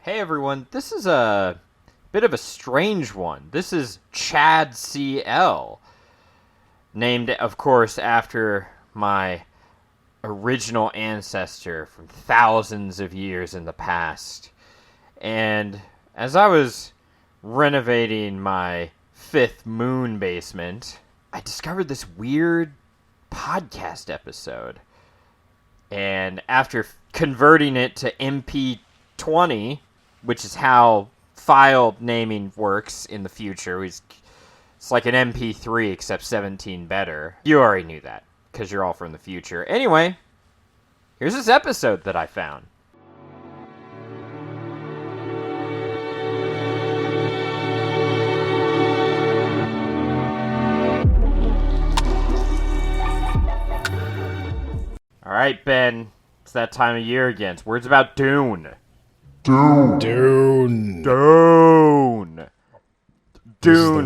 Hey everyone, this is a bit of a strange one. This is Chad CL, named, of course, after my original ancestor from thousands of years in the past. And as I was renovating my fifth moon basement, I discovered this weird podcast episode. And after converting it to MP20, which is how file naming works in the future, it's like an MP3 except 17 better. You already knew that, because you're all from the future. Anyway, here's this episode that I found. Alright, Ben, it's that time of year again. It's words about Dune. Dune,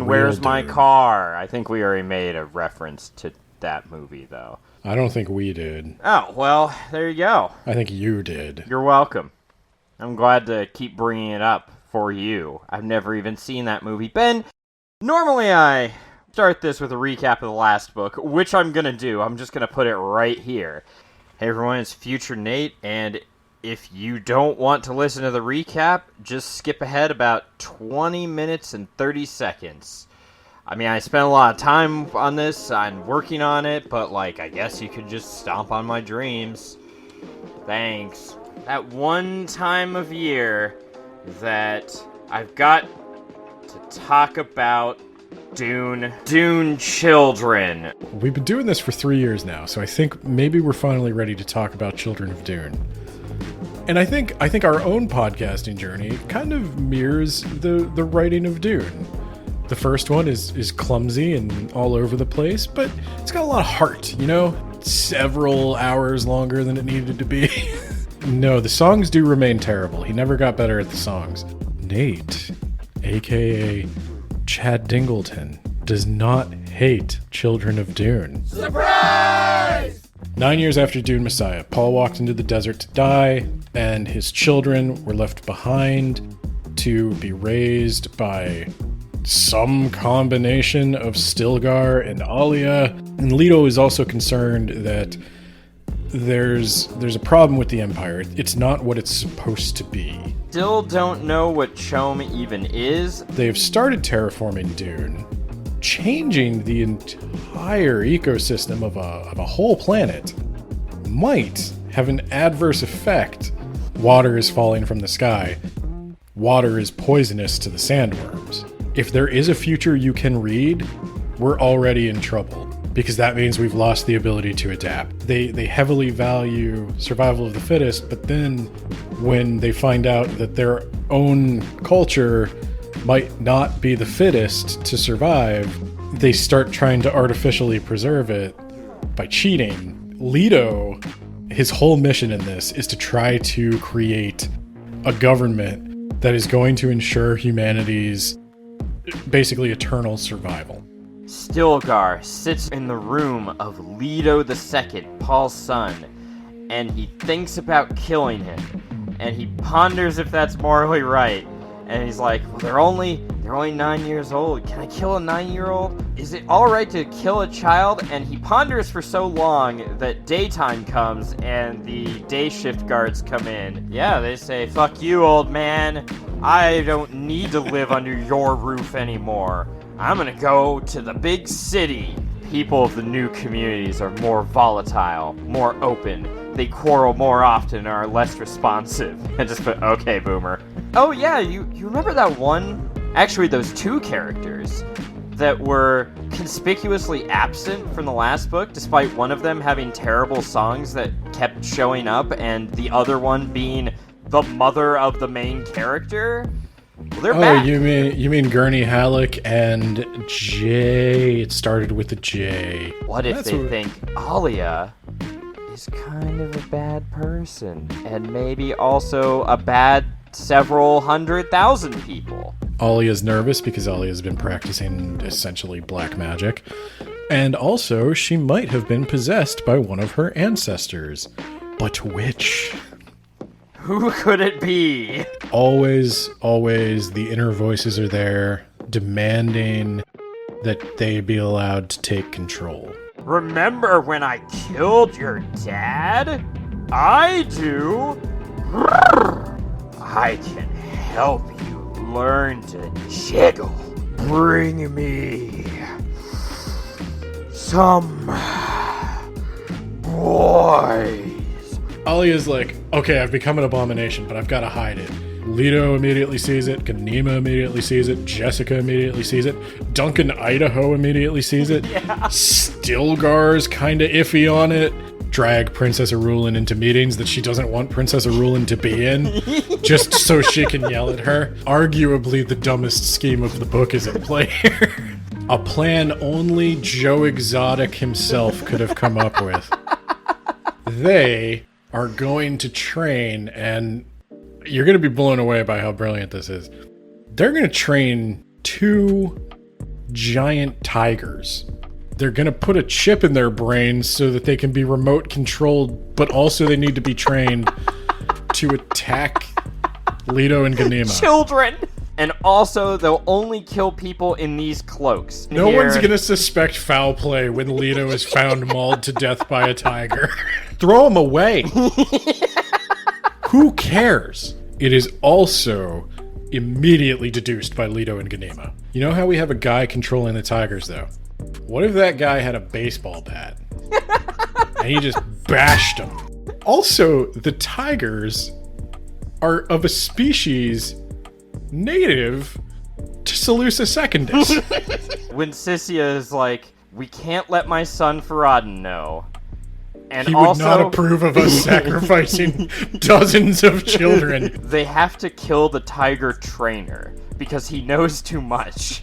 where's my car? I think we already made a reference to that movie, though. I don't think we did. Oh, well, there you go. I think you did. You're welcome. I'm glad to keep bringing it up for you. I've never even seen that movie. Ben, normally I start this with a recap of the last book, which I'm going to do. I'm just going to put it right here. Hey everyone, it's Future Nate, and if you don't want to listen to the recap, just skip ahead about 20 minutes and 30 seconds. I mean, I spent a lot of time on this, I'm working on it, but, I guess you could just stomp on my dreams. Thanks. That one time of year that I've got to talk about Dune children. We've been doing this for 3 years now, so I think maybe we're finally ready to talk about Children of Dune. And I think our own podcasting journey kind of mirrors the writing of Dune. The first one is clumsy and all over the place, but it's got a lot of heart, several hours longer than it needed to be. No, the songs do remain terrible. He never got better at the songs. Nate, aka Chad Dingleton, does not hate Children of Dune. Surprise! 9 years after Dune Messiah, Paul walked into the desert to die, and his children were left behind to be raised by some combination of Stilgar and Alia. And Leto is also concerned that there's a problem with the Empire. It's not what it's supposed to be. Still don't know what CHOAM even is. They've started terraforming Dune, changing the entire ecosystem of a whole planet. Might have an adverse effect. Water is falling from the sky. Water is poisonous to the sandworms. If there is a future you can read, we're already in trouble, because that means we've lost the ability to adapt. They heavily value survival of the fittest, but then when they find out that their own culture might not be the fittest to survive, they start trying to artificially preserve it by cheating. Leto, his whole mission in this is to try to create a government that is going to ensure humanity's basically eternal survival. Stilgar sits in the room of Leto II, Paul's son, and he thinks about killing him. And he ponders if that's morally right. And he's like, well, they're only 9 years old. Can I kill a 9-year-old? Is it alright to kill a child? And he ponders for so long that daytime comes and the day shift guards come in. Yeah, they say, fuck you, old man. I don't need to live under your roof anymore. I'm gonna go to the big city. People of the new communities are more volatile, more open. They quarrel more often and are less responsive. And just put, okay, boomer. Oh yeah, you remember that one, actually those two characters that were conspicuously absent from the last book, despite one of them having terrible songs that kept showing up and the other one being the mother of the main character? Well, they're back. You mean Gurney Halleck and Jay? It started with a J. What if they think Alia is kind of a bad person, and maybe also a bad several 100,000 people? Alia's nervous because Alia's been practicing essentially black magic. And also, she might have been possessed by one of her ancestors. But which? Who could it be? Always, the inner voices are there, demanding that they be allowed to take control. Remember when I killed your dad? I do. I can help you learn to jiggle. Bring me some boys. Alia's like, okay, I've become an abomination, but I've got to hide it. Leto immediately sees it. Ganima immediately sees it. Jessica immediately sees it. Duncan Idaho immediately sees it. Yeah. Stilgar's kind of iffy on it. Drag Princess Arulin into meetings that she doesn't want Princess Arulin to be in, just so she can yell at her. Arguably the dumbest scheme of the book is at play here. A plan only Joe Exotic himself could have come up with. They are going to train, and you're going to be blown away by how brilliant this is. They're going to train 2 giant tigers. They're going to put a chip in their brains so that they can be remote controlled, but also they need to be trained to attack Leto and Ganima. Children! And also, they'll only kill people in these cloaks. No one's going to suspect foul play when Leto is found mauled to death by a tiger. Throw him away. Who cares? It is also immediately deduced by Leto and Ganima. You know how we have a guy controlling the tigers, though? What if that guy had a baseball bat? And he just bashed him. Also, the tigers are of a species native to Seleucia Secundus. When Sissia is like, we can't let my son Farad'n know. And he also, would not approve of us sacrificing dozens of children. They have to kill the tiger trainer because he knows too much.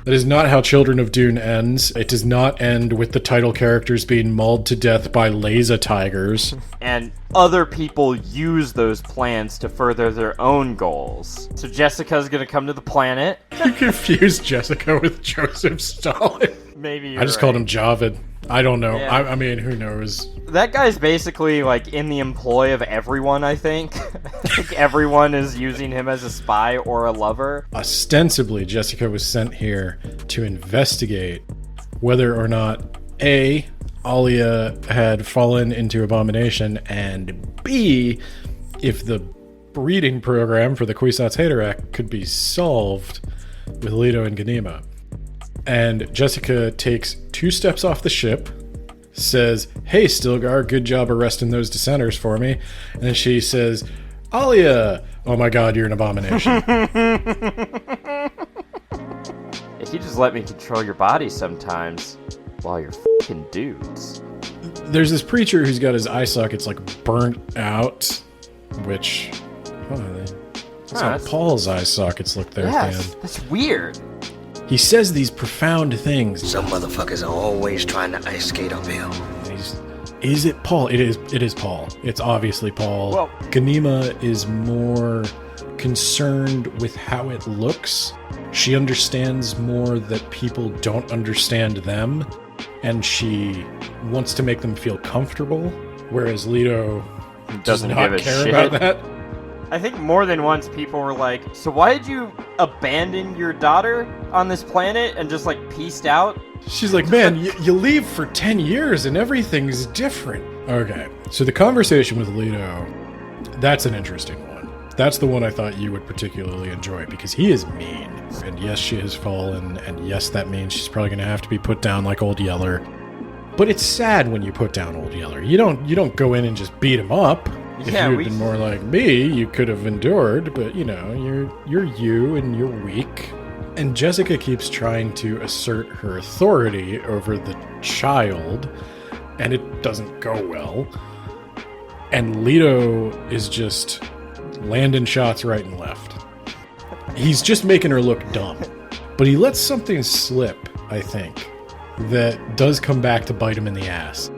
That is not how Children of Dune ends. It does not end with the title characters being mauled to death by laser tigers. And other people use those plans to further their own goals. So Jessica's gonna come to the planet. You confused Jessica with Joseph Stalin. Maybe you're I just called him Javid. I don't know. Yeah. I mean, who knows? That guy's basically, like, in the employ of everyone, I think. Like, everyone is using him as a spy or a lover. Ostensibly, Jessica was sent here to investigate whether or not A, Alia had fallen into abomination, and B, if the breeding program for the Kwisatz Haderach could be solved with Leto and Ganima. And Jessica takes 2 steps off the ship, says, "Hey, Stilgar, good job arresting those dissenters for me." And then she says, "Alia, oh my god, you're an abomination." If you just let me control your body sometimes, while you're f***ing dudes. There's this preacher who's got his eye sockets, like, burnt out, which... that's how Paul's eye sockets look there at the end. That's weird. He says these profound things. Some motherfuckers are always trying to ice skate uphill. Is it Paul? It is Paul. It's obviously Paul. Well, Ganima is more concerned with how it looks. She understands more that people don't understand them, and she wants to make them feel comfortable, whereas Leto does doesn't not give a care shit about that. I think more than once people were like, so why did you abandon your daughter on this planet and just, like, pieced out? She's like, man, you leave for 10 years and everything's different. Okay, so the conversation with Leto, that's an interesting one. That's the one I thought you would particularly enjoy, because he is mean. And yes, she has fallen, and yes, that means she's probably going to have to be put down like Old Yeller. But it's sad when you put down Old Yeller. You don't go in and just beat him up. If Yeah, you had been more like me, you could have endured, but you know, you're you and you're weak. And Jessica keeps trying to assert her authority over the child, and it doesn't go well. And Leto is just landing shots right and left. He's just making her look dumb. But he lets something slip, I think, that does come back to bite him in the ass.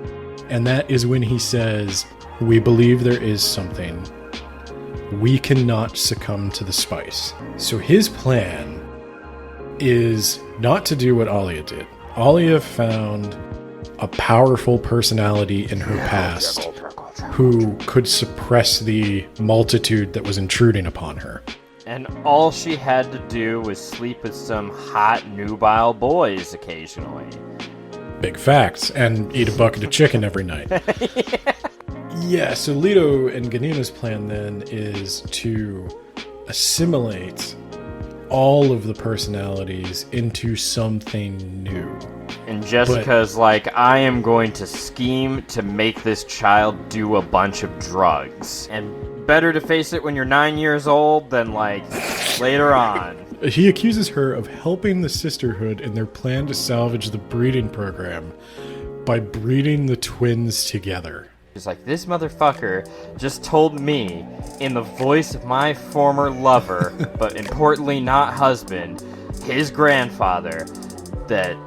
And that is when he says, "We believe there is something. We cannot succumb to the spice." So his plan is not to do what Alia did. Alia found a powerful personality in her past who could suppress the multitude that was intruding upon her. And all she had to do was sleep with some hot, nubile boys occasionally. Big facts. And eat a bucket of chicken every night. Yeah, so Leto and Ganima's plan then is to assimilate all of the personalities into something new. And Jessica's like, I am going to scheme to make this child do a bunch of drugs. And better to face it when you're 9 years old than, like, later on. He accuses her of helping the Sisterhood in their plan to salvage the breeding program by breeding the twins together. He's like, this motherfucker just told me, in the voice of my former lover, but importantly not husband, his grandfather, that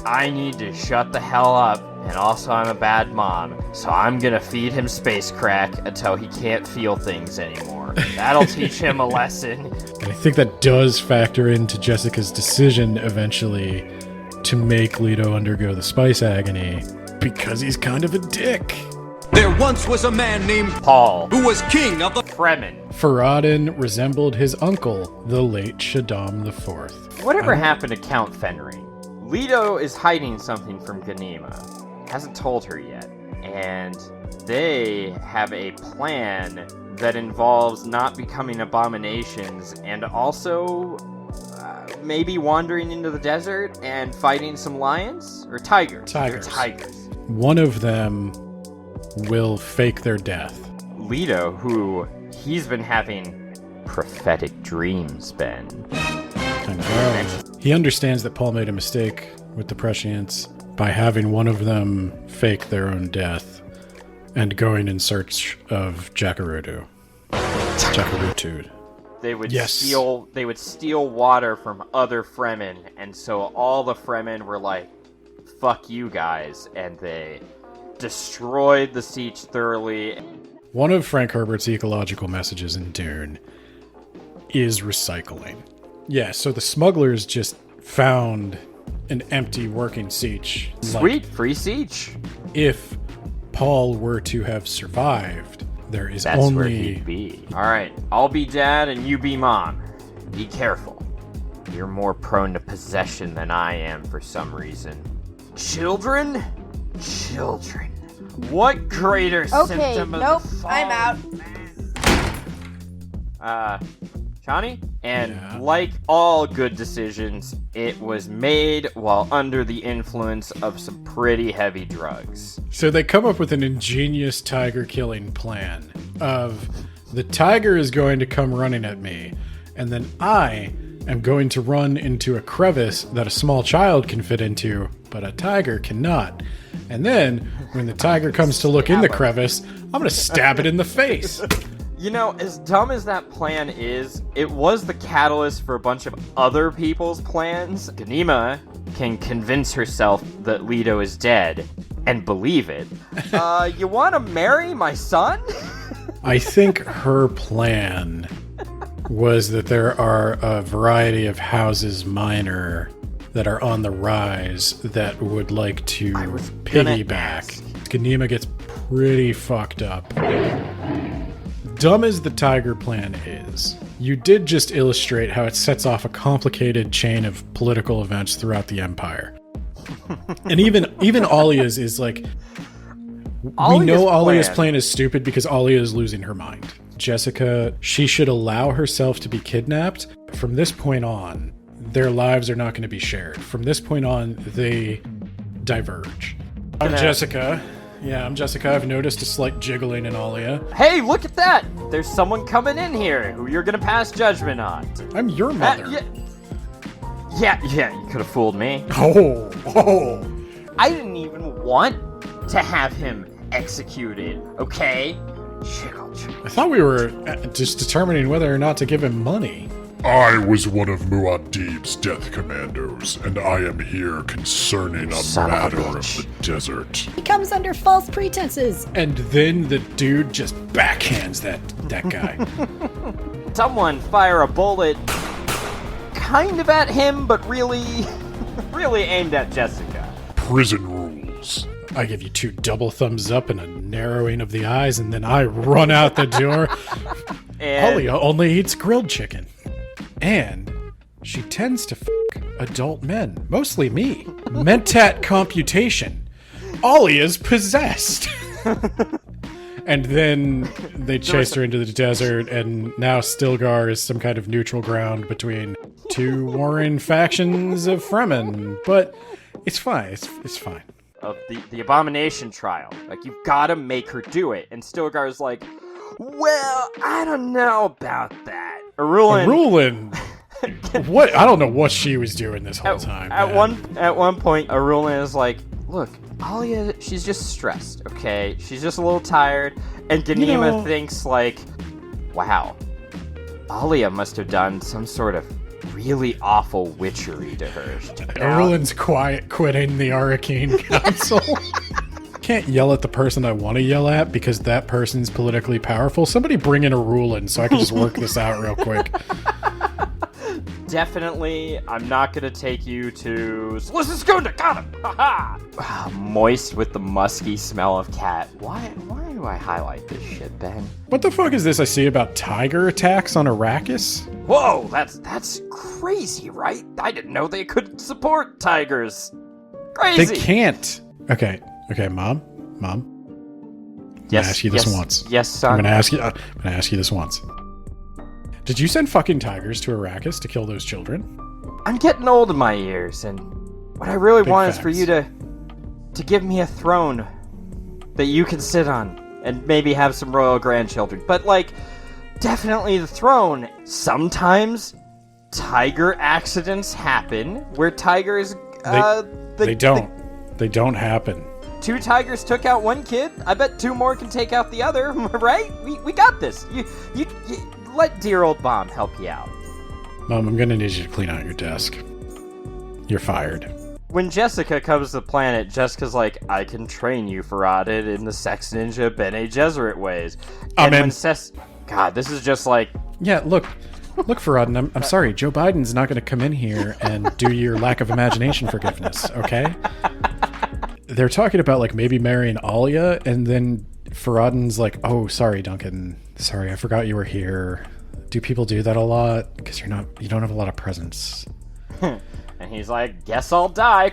I need to shut the hell up, and also I'm a bad mom, so I'm gonna feed him space crack until he can't feel things anymore. That'll teach him a lesson. And I think that does factor into Jessica's decision eventually to make Leto undergo the spice agony, because he's kind of a dick. There once was a man named Paul, who was king of the Fremen. Farad'n resembled his uncle, the late Shaddam IV. Whatever happened to Count Fenring? Leto is hiding something from Ganima. Hasn't told her yet. And they have a plan that involves not becoming abominations and also maybe wandering into the desert and fighting some lions? Or tigers? Tigers. They're tigers. One of them will fake their death. Leto, who he's been having prophetic dreams, Ben. I know. He understands that Paul made a mistake with the prescients by having one of them fake their own death and going in search of Jakarutu. They would Yes. steal water from other Fremen, and so all the Fremen were like, fuck you guys, and they destroyed the siege thoroughly. One of Frank Herbert's ecological messages in Dune is recycling. Yeah, so the smugglers just found an empty working siege. Sweet, free siege. If Paul were to have survived, there is That's only... where he'd be. Alright, I'll be dad and you be mom. Be careful. You're more prone to possession than I am for some reason. Children? Children. What greater symptom of nope, the fall I'm out. Johnny? And Yeah. like all good decisions, it was made while under the influence of some pretty heavy drugs. So they come up with an ingenious tiger killing plan of the tiger is going to come running at me, and then I am going to run into a crevice that a small child can fit into, but a tiger cannot. And then when the tiger comes to look in the crevice, I'm going to stab it in the face. You know, as dumb as that plan is, it was the catalyst for a bunch of other people's plans. Ganima can convince herself that Leto is dead and believe it. You want to marry my son? I think her plan was that there are a variety of houses minor that are on the rise that would like to was gonna piggyback. ask. Ganima gets pretty fucked up. Dumb as the tiger plan is, you did just illustrate how it sets off a complicated chain of political events throughout the Empire. And even Alia's is like... we know Alia's plan is stupid because Alia is losing her mind. Jessica, she should allow herself to be kidnapped. From this point on, their lives are not going to be shared. From this point on, they diverge. I'm Jessica. Yeah, I'm Jessica. I've noticed a slight jiggling in Alia. Hey, look at that! There's someone coming in here who you're gonna pass judgment on. I'm your mother. Yeah, you could have fooled me. Oh. I didn't even want to have him executed, okay? Chickle. I thought we were just determining whether or not to give him money. I was one of Muad'Dib's death commandos, and I am here concerning a Son of a matter of bitch. the desert. He comes under false pretenses. And then the dude just backhands that guy. Someone fire a bullet kind of at him, but really aimed at Jessica. Prison rules. I give you 2 double thumbs up and a narrowing of the eyes, and then I run out the door. And Alia only eats grilled chicken. And she tends to fuck adult men, mostly me. Mentat computation. Alia's possessed. And then they chased her into the desert, and now Stilgar is some kind of neutral ground between 2 warring factions of Fremen. But it's fine. It's fine. of the abomination trial. Like, you've got to make her do it. And Stilgar's like, well, I don't know about that. Arulin. What? I don't know what she was doing this whole time. At one point, Arulin is like, look, Alia, she's just stressed, okay? She's just a little tired. And Ganima thinks, like, wow, Alia must have done some sort of really awful witchery to her. Arulin's quitting the Arcane Council. Can't yell at the person I want to yell at because that person's politically powerful. Somebody bring in Arulin so I can just work this out real quick. Definitely, I'm not gonna take you to Slisskunda. Got him! Haha! Moist with the musky smell of cat. Why do I highlight this shit, Ben? What the fuck is this I see about tiger attacks on Arrakis? Whoa, that's crazy, right? I didn't know they could support tigers. Crazy. They can't. Okay, Mom. Yes. I'm gonna ask you this once. Yes, son. I'm gonna ask you this once. Did you send fucking tigers to Arrakis to kill those children? I'm getting old in my years, and what I really Big want facts. is for you to give me a throne that you can sit on, and maybe have some royal grandchildren. But, like, definitely the throne. Sometimes tiger accidents happen where tigers, They don't happen. 2 tigers took out 1 kid. I bet 2 more can take out the other, right? We got this. You let dear old Mom help you out. Mom, I'm gonna need you to clean out your desk. You're fired. When Jessica comes to the planet, Jessica's like, I can train you, Faradid, in the Sex Ninja Bene Gesserit ways. And Amen. when God, this is just like... Yeah, look, Faradin, I'm sorry, Joe Biden's not gonna come in here and do your lack of imagination forgiveness, okay? They're talking about, like, maybe marrying Alia, and then Faradin's like, oh, sorry, Duncan. Sorry, I forgot you were here. Do people do that a lot? Because you don't have a lot of presence. And he's like, guess I'll die.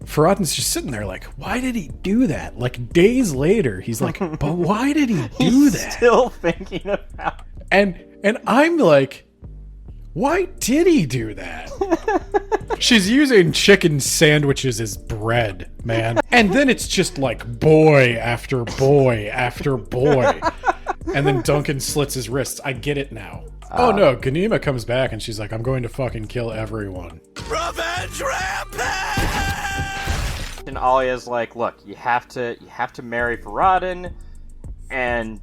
Faradin's just sitting there like, why did he do that? Like, days later, he's like, but why did he do He's that? still thinking about And I'm like, why did he do that? She's using chicken sandwiches as bread, man. And then it's just like boy after boy after boy. And then Duncan slits his wrists. I get it now. Oh no, Ganima comes back and she's like, I'm going to fucking kill everyone. Revenge rampage! And Alia's like, look, you have to marry Faradin. And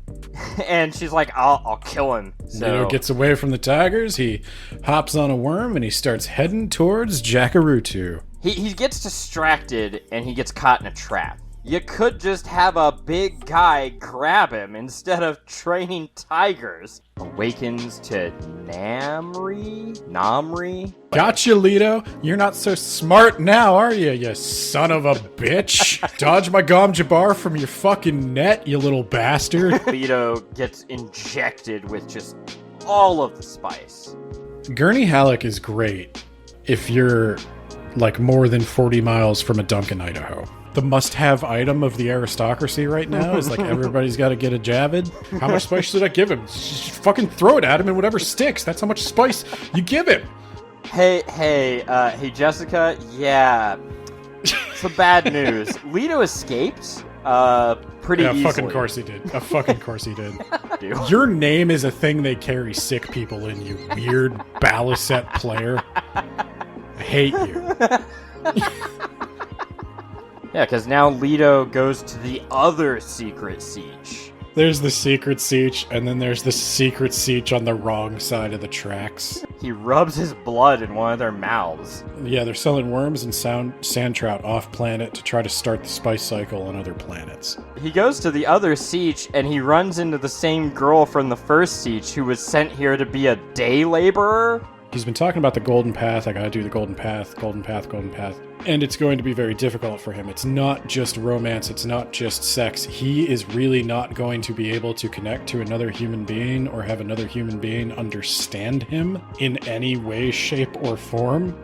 she's like, I'll kill him. So Leto gets away from the tigers, he hops on a worm, and he starts heading towards Jakarutu. he gets distracted and he gets caught in a trap. You could just have a big guy grab him instead of training tigers. Awakens to Namri? Gotcha, Leto. You're not so smart now, are you son of a bitch? Dodge my Gom Jabbar from your fucking net, you little bastard. Leto gets injected with just all of the spice. Gurney Halleck is great if you're, like, more than 40 miles from a Duncan, Idaho. The must-have item of the aristocracy right now is, like, everybody's got to get a Javid. How much spice should I give him? Just fucking throw it at him and whatever sticks. That's how much spice you give him. Hey, Jessica, yeah. Some bad news. Leto escaped, pretty easily. Yeah, fucking course he did. Fucking course he did. Dude. Your name is a thing they carry sick people in, you weird Balisette player. I hate you. Yeah, because now Leto goes to the other secret siege. There's the secret siege, and then there's the secret siege on the wrong side of the tracks. He rubs his blood in one of their mouths. Yeah, they're selling worms and sand trout off-planet to try to start the spice cycle on other planets. He goes to the other siege, and he runs into the same girl from the first siege who was sent here to be a day laborer. He's been talking about the Golden Path. I gotta do the Golden Path. And it's going to be very difficult for him. It's not just romance, it's not just sex. He is really not going to be able to connect to another human being or have another human being understand him in any way, shape, or form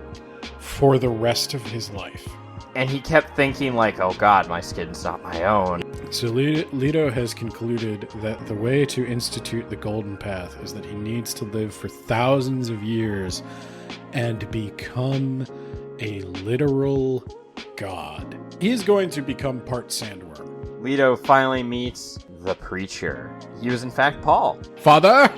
for the rest of his life. And he kept thinking like, oh god, my skin's not my own. So Leto has concluded that the way to institute the Golden Path is that he needs to live for thousands of years and become a literal god. He is going to become part sandworm. Leto finally meets the preacher. He was in fact Paul. Father?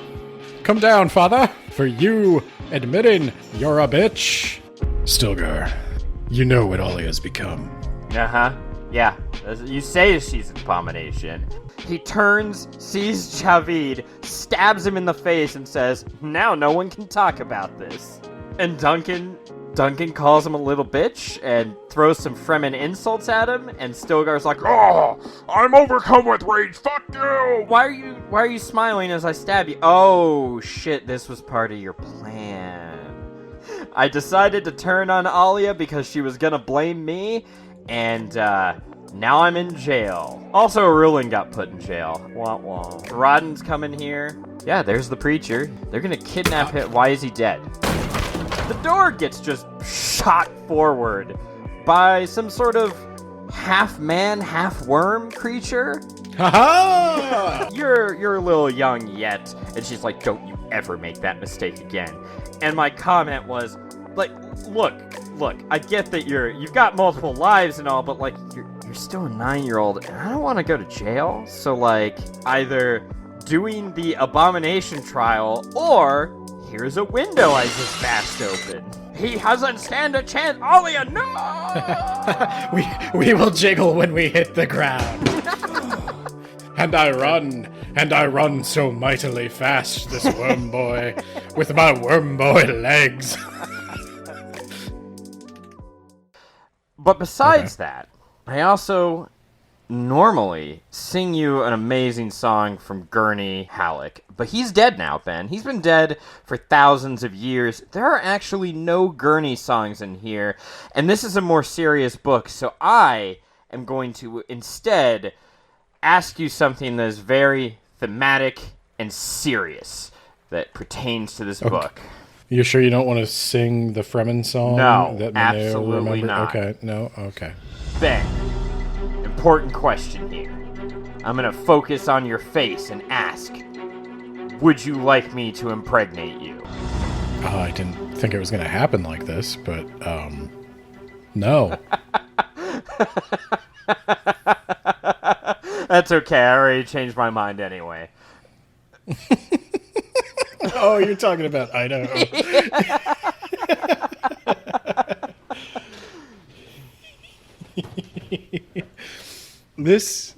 Come down, father, for you admitting you're a bitch. Stilgar, you know what Ollie has become. Uh-huh. Yeah. You say she's an abomination. He turns, sees Javid, stabs him in the face, and says, now no one can talk about this. And Duncan calls him a little bitch and throws some Fremen insults at him, and Stilgar's like, oh, I'm overcome with rage. Fuck you. why are you smiling as I stab you? Oh, shit, this was part of your plan. I decided to turn on Alia because she was gonna blame me, and now I'm in jail. Also, Rulin got put in jail. Wah wah. Rodden's coming here. Yeah, there's the preacher. They're gonna kidnap him. Why is he dead? The door gets just shot forward by some sort of half-man, half-worm creature. Ha-ha! You're a little young yet. And she's like, don't you ever make that mistake again. And my comment was, like, look, I get that you've got multiple lives and all, but like, you're still a 9-year-old, and I don't want to go to jail. So like, either doing the abomination trial, or here's a window I just bashed open. He doesn't stand a chance. Alia, no! we will jiggle when we hit the ground. And I run so mightily fast, this worm boy, with my worm boy legs. But besides that, I also normally sing you an amazing song from Gurney Halleck. But he's dead now, Ben. He's been dead for thousands of years. There are actually no Gurney songs in here. And this is a more serious book, so I am going to instead ask you something that is very thematic and serious that pertains to this book. You sure you don't want to sing the Fremen song? No, that absolutely not. Okay, no, okay. Ben, important question here. I'm going to focus on your face and ask, would you like me to impregnate you? I didn't think it was going to happen like this, but, no. That's okay, I already changed my mind anyway. Oh, you're talking about Idaho. Is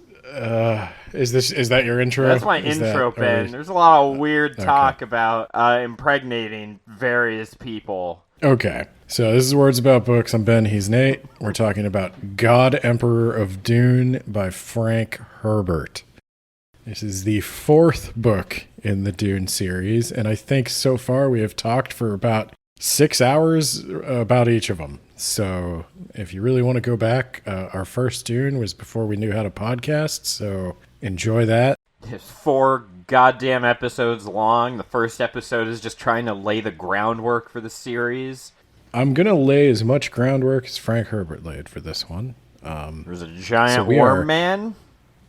that your intro? That's my intro, Ben. There's a lot of weird talk about impregnating various people. Okay, so this is Words About Books. I'm Ben, he's Nate. We're talking about God Emperor of Dune by Frank Herbert. This is the 4th book in the Dune series, and I think so far we have talked for about 6 hours about each of them. So if you really want to go back, our first Dune was before we knew how to podcast, so enjoy that. It's 4 goddamn episodes long. The first episode is just trying to lay the groundwork for the series. I'm going to lay as much groundwork as Frank Herbert laid for this one. There's a giant worm man,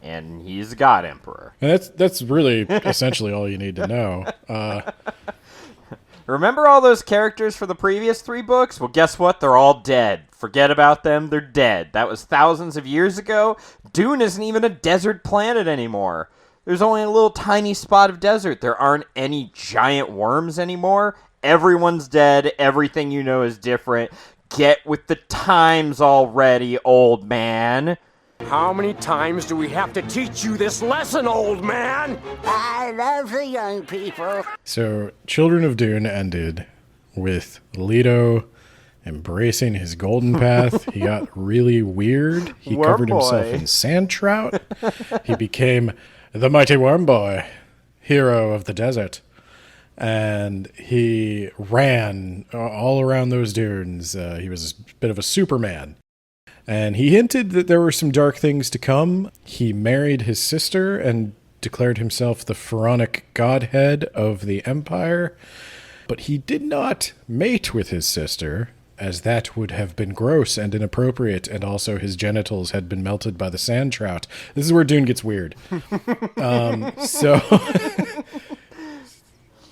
and he's a God Emperor. And that's really essentially all you need to know. Remember all those characters for the previous 3 books? Well, guess what? They're all dead. Forget about them. They're dead. That was thousands of years ago. Dune isn't even a desert planet anymore. There's only a little tiny spot of desert. There aren't any giant worms anymore. Everyone's dead. Everything you know is different. Get with the times already, old man. How many times do we have to teach you this lesson, old man? I love the young people. So, Children of Dune ended with Leto embracing his golden path. He got really weird. He covered himself in sand trout. He became the mighty worm boy, hero of the desert. and he ran all around those dunes. He was a bit of a Superman. And he hinted that there were some dark things to come. He married his sister and declared himself the pharaonic godhead of the empire. But he did not mate with his sister, as that would have been gross and inappropriate, and also his genitals had been melted by the sand trout. This is where Dune gets weird.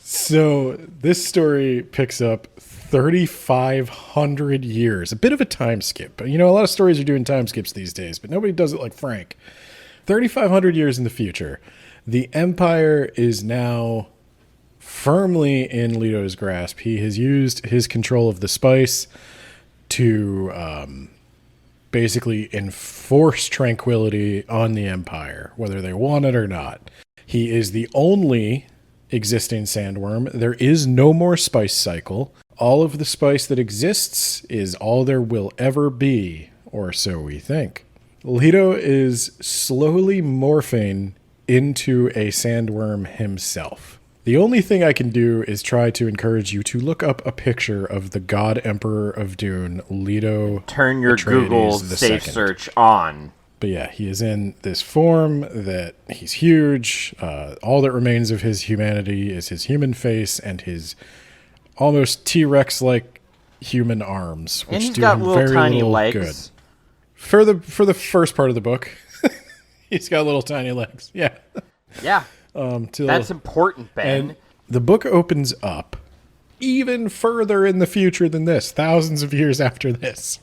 So this story picks up 3,500 years, a bit of a time skip. You know, a lot of stories are doing time skips these days, but nobody does it like Frank. 3,500 years in the future, the Empire is now firmly in Leto's grasp. He has used his control of the spice to basically enforce tranquility on the Empire, whether they want it or not. He is the only existing sandworm. There is no more spice cycle. All of the spice that exists is all there will ever be, or so we think. Leto is slowly morphing into a sandworm himself. The only thing I can do is try to encourage you to look up a picture of the God Emperor of Dune, Leto. Turn your Atreides Google the safe second. search on. But yeah, he is in this form that he's huge. All that remains of his humanity is his human face and his almost T-Rex-like human arms, which And he's do got him little very tiny little legs. good. For the first part of the book, he's got little tiny legs. Yeah. Yeah. Till, That's important, Ben. and the book opens up even further in the future than this, thousands of years after this,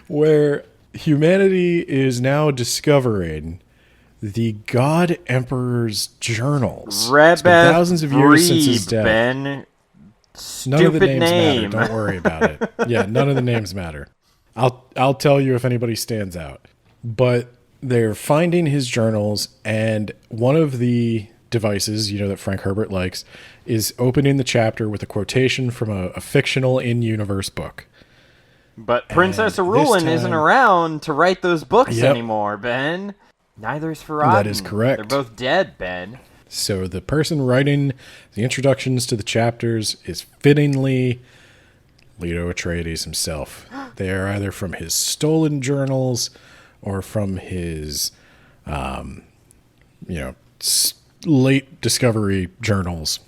where humanity is now discovering the God Emperor's journals. It's been thousands of years since his death. Ben. None Stupid of the names name. matter. Don't worry about it. Yeah, none of the names matter. I'll tell you if anybody stands out. But they're finding his journals, and one of the devices, that Frank Herbert likes, is opening the chapter with a quotation from a fictional in-universe book. But Princess And Arulin this isn't time- around to write those books Yep. anymore, Ben. Neither is Farad'n. That is correct. They're both dead, Ben. So the person writing the introductions to the chapters is fittingly Leto Atreides himself. They are either from his stolen journals or from his, late discovery journals.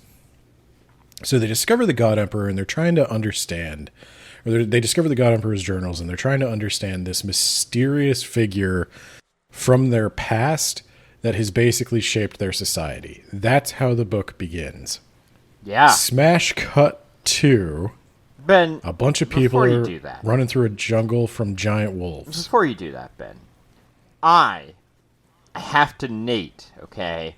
So they discover the God Emperor, and they're trying to understand, or they discover the God Emperor's journals, and they're trying to understand this mysterious figure from their past that has basically shaped their society. That's how the book begins. Yeah. Smash cut to Ben, a bunch of people before you are do that, running through a jungle from giant wolves. Before you do that, Ben, I have to Nate, okay?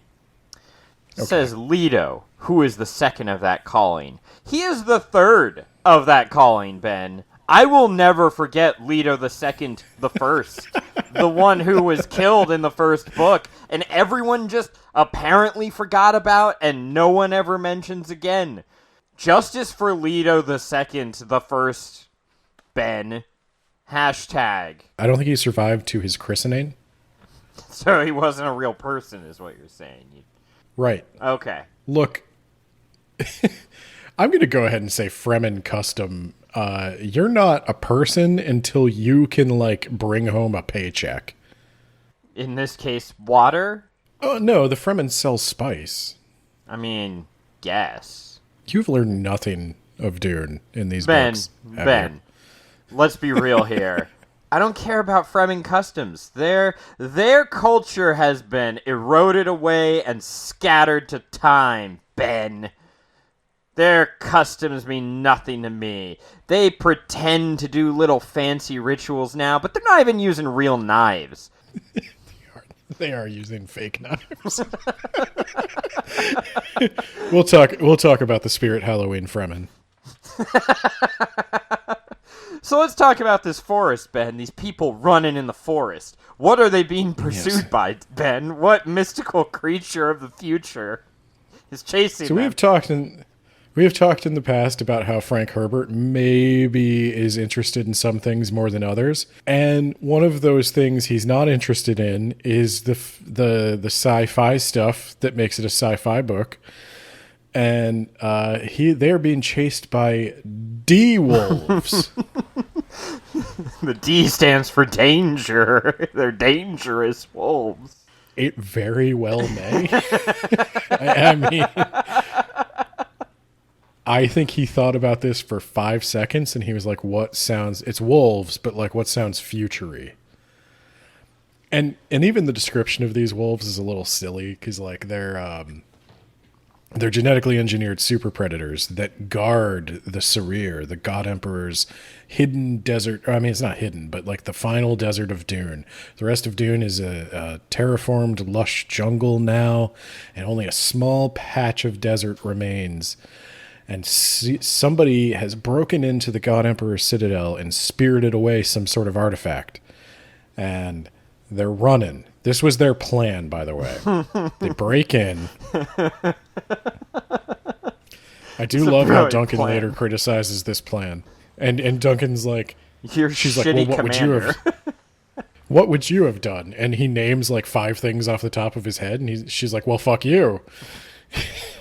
Says Leto, who is the second of that calling. He is the third of that calling, Ben. I will never forget Leto the second, the first. The one who was killed in the first book, and everyone just apparently forgot about, and no one ever mentions again. Justice for Leto the second, the first, Ben. Hashtag. I don't think he survived to his christening. So he wasn't a real person, is what you're saying. Right. Okay. Look, I'm going to go ahead and say Fremen custom. You're not a person until you can, bring home a paycheck. In this case, water? Oh, no, the Fremen sell spice. I mean, guess. You've learned nothing of Dune in these Ben, books. let's be real here. I don't care about Fremen customs. Their culture has been eroded away and scattered to time, Ben. Their customs mean nothing to me. They pretend to do little fancy rituals now, but they're not even using real knives. They are using fake knives. We'll talk about the Spirit Halloween Fremen. So let's talk about this forest, Ben. These people running in the forest. What are they being pursued by, Ben? What mystical creature of the future is chasing them? We have talked in the past about how Frank Herbert maybe is interested in some things more than others, and one of those things he's not interested in is the sci-fi stuff that makes it a sci-fi book. and they're being chased by D-wolves. The D stands for danger. They're dangerous wolves. It very well may. I mean, I think he thought about this for 5 seconds, and he was like, it's wolves, but like, what sounds future-y? And even the description of these wolves is a little silly, because like they're genetically engineered super predators that guard the Sarir, the God Emperor's hidden desert. I mean, it's not hidden, but like the final desert of Dune. The rest of Dune is a terraformed, lush jungle now, and only a small patch of desert remains. And somebody has broken into the God Emperor's citadel and spirited away some sort of artifact. And they're running. This was their plan, by the way. They break in. I do love how Duncan later criticizes this plan. And Duncan's like, she's like, well, what would you have done? And he names like 5 things off the top of his head, and she's like, well, fuck you.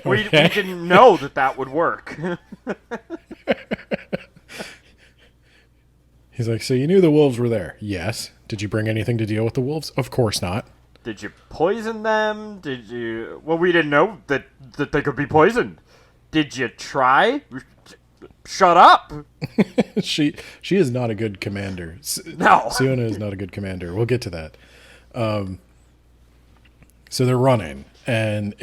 We didn't know that would work. He's like, so you knew the wolves were there? Yes. Did you bring anything to deal with the wolves? Of course not. Did you poison them? Well, we didn't know that they could be poisoned. Did you try? Shut up. She is not a good commander. No. Siona is not a good commander. We'll get to that. So they're running, and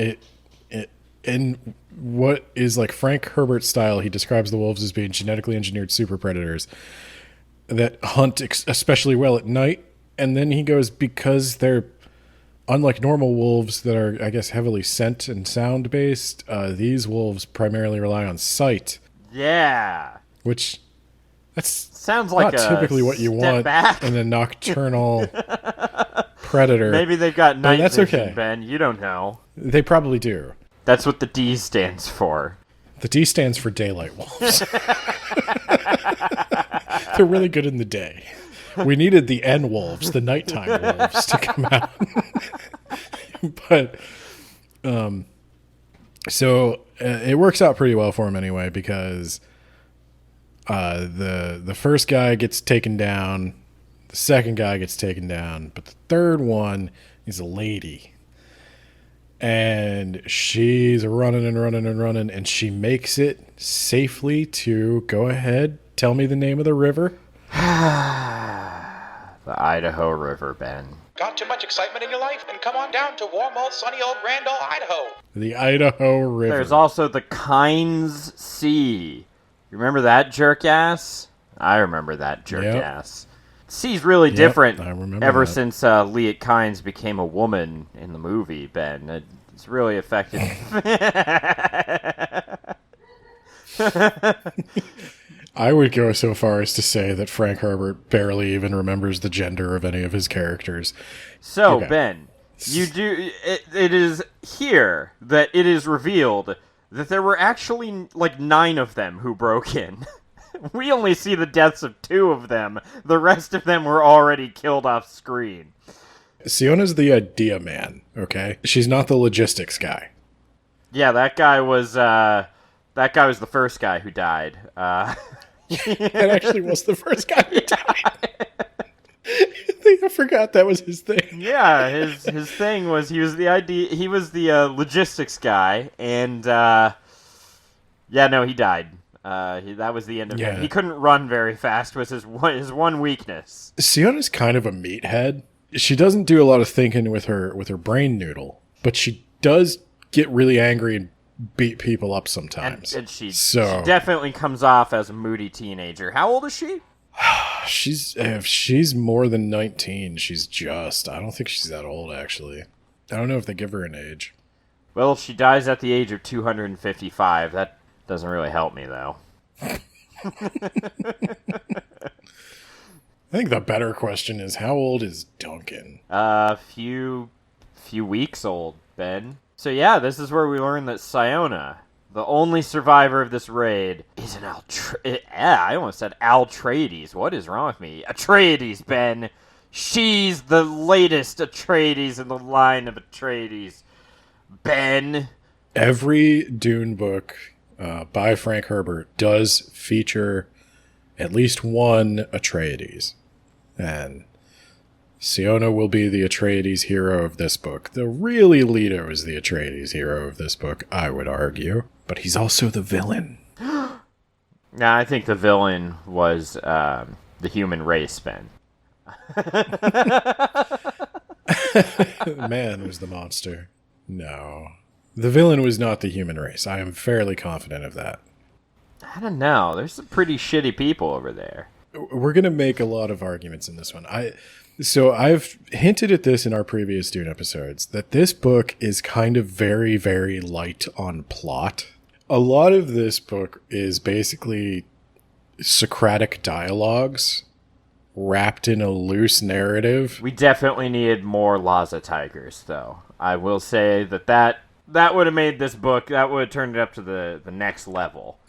in what is like Frank Herbert style, he describes the wolves as being genetically engineered super predators that hunt especially well at night. And then he goes, because they're unlike normal wolves that are, I guess, heavily scent and sound based, these wolves primarily rely on sight. Yeah. Which sounds like not typically what you want in a nocturnal predator. Maybe they've got night that's vision, okay. Ben. You don't know. They probably do. That's what the D stands for. The D stands for daylight wolves. They're really good in the day. We needed the N wolves, the nighttime wolves, to come out. But, so it works out pretty well for him anyway, because the first guy gets taken down, the second guy gets taken down, but the third one is a lady. And she's running and running and running, and she makes it safely to, go ahead, tell me the name of the river. The Idaho River, Ben. Got too much excitement in your life? Then come on down to warm old sunny old grand old Idaho. The Idaho River. There's also the Kynes Sea. You remember that jerk-ass? I remember that jerk-ass. Sea's really different ever since Liet Kynes became a woman in the movie, Ben. It's really affected. I would go so far as to say that Frank Herbert barely even remembers the gender of any of his characters. So, okay. Ben, it is here that it is revealed that there were actually like 9 of them who broke in. We only see the deaths of 2 of them. The rest of them were already killed off screen. Siona's the idea man, okay? She's not the logistics guy. Yeah, that guy was the first guy who died. It actually was the first guy who died. I forgot that was his thing. Yeah, his thing was he was the logistics guy, and he died. That was the end of him. He couldn't run very fast, was his one weakness. Siona's kind of a meathead. She doesn't do a lot of thinking with her brain noodle, but she does get really angry and beat people up sometimes. And she definitely comes off as a moody teenager. How old is she? If she's more than 19, I don't think she's that old, actually. I don't know if they give her an age. Well, she dies at the age of 255. That doesn't really help me, though. I think the better question is, how old is Duncan? Few weeks old, Ben. So yeah, this is where we learn that Siona, the only survivor of this raid, is an I almost said Atreides. What is wrong with me? Atreides, Ben. She's the latest Atreides in the line of Atreides. Ben. Every Dune book by Frank Herbert does feature at least one Atreides. And Siona will be the Atreides hero of this book. Though really Leto is the Atreides hero of this book, I would argue. But he's also the villain. Nah, I think the villain was the human race, Ben. Man was the monster. No. The villain was not the human race. I am fairly confident of that. I don't know. There's some pretty shitty people over there. We're going to make a lot of arguments in this one. So I've hinted at this in our previous Dune episodes, that this book is kind of very, very light on plot. A lot of this book is basically Socratic dialogues wrapped in a loose narrative. We definitely needed more Laza Tigers, though. I will say that would have made this book, that would have turned it up to the next level.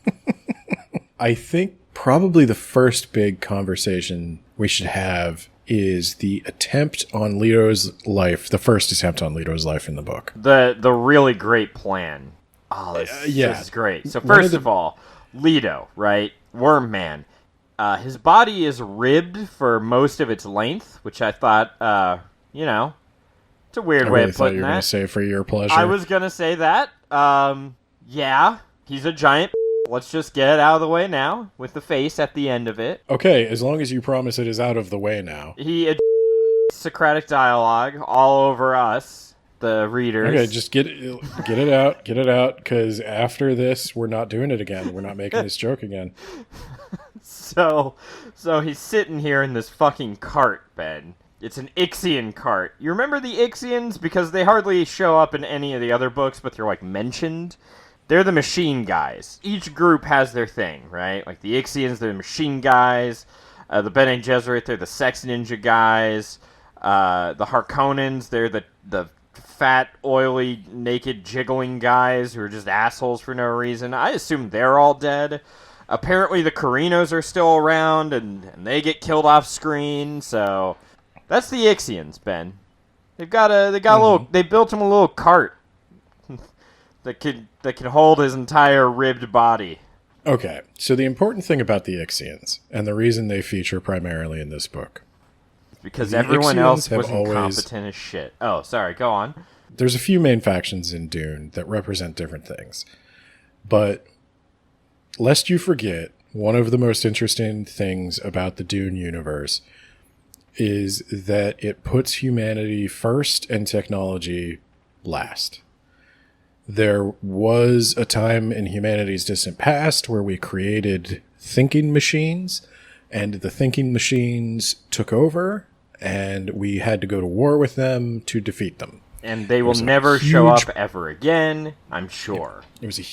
I think probably the first big conversation we should have is the attempt on Leto's life, the first attempt on Leto's life in the book. The really great plan. Oh, this is great. So first of all, Leto, right? Worm Man. His body is ribbed for most of its length, which I thought, it's a weird way of putting that. I thought you were going to say for your pleasure. I was going to say that. Yeah, he's a giant. Let's just get it out of the way now, with the face at the end of it. Okay, as long as you promise it is out of the way now. He Socratic dialogue all over us, the readers. Okay, just get it out, because after this, we're not doing it again. We're not making this joke again. So he's sitting here in this fucking cart, Ben. It's an Ixian cart. You remember the Ixians? Because they hardly show up in any of the other books, but they're, mentioned. They're the machine guys. Each group has their thing, right? Like the Ixians, they're the machine guys. The Bene Gesserit, they're the sex ninja guys. The Harkonnens, they're the fat, oily, naked, jiggling guys who are just assholes for no reason. I assume they're all dead. Apparently the Carinos are still around, and they get killed off screen, so... That's the Ixians, Ben. They built him a little cart that can hold his entire ribbed body. Okay, so the important thing about the Ixians, and the reason they feature primarily in this book, because everyone else was incompetent as shit. Oh, sorry, go on. There's a few main factions in Dune that represent different things. But, lest you forget, one of the most interesting things about the Dune universe is that it puts humanity first and technology last. There was a time in humanity's distant past where we created thinking machines, and the thinking machines took over, and we had to go to war with them to defeat them. And they will never show up ever again, I'm sure. It was a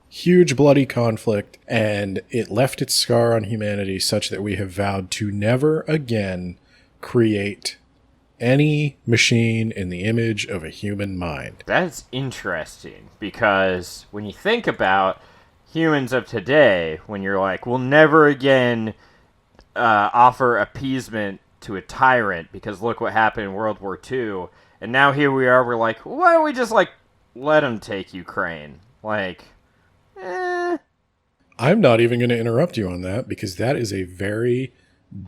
huge bloody conflict, and it left its scar on humanity such that we have vowed to never again create any machine in the image of a human mind. That's interesting, because when you think about humans of today, when you're like, we'll never again offer appeasement to a tyrant, because look what happened in World War II, and now here we are, we're like, why don't we just, let him take Ukraine? I'm not even going to interrupt you on that, because that is a very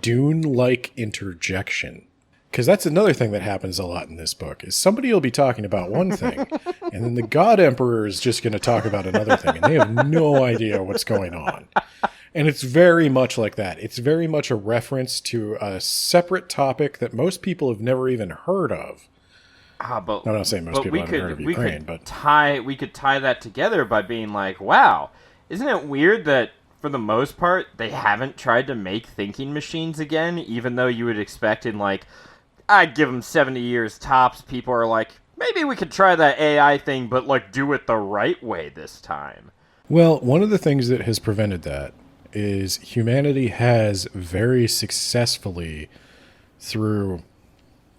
Dune-like interjection. Because that's another thing that happens a lot in this book, is somebody will be talking about one thing, and then the God Emperor is just going to talk about another thing, and they have no idea what's going on. And it's very much like that. It's very much a reference to a separate topic that most people have never even heard of. But I'm not saying most people haven't heard of Ukraine, but... we could tie that together by being like, wow, isn't it weird that for the most part they haven't tried to make thinking machines again, even though you would expect in I'd give them 70 years tops, people are like, maybe we could try that AI thing, but do it the right way this time. Well, one of the things that has prevented that is humanity has very successfully, through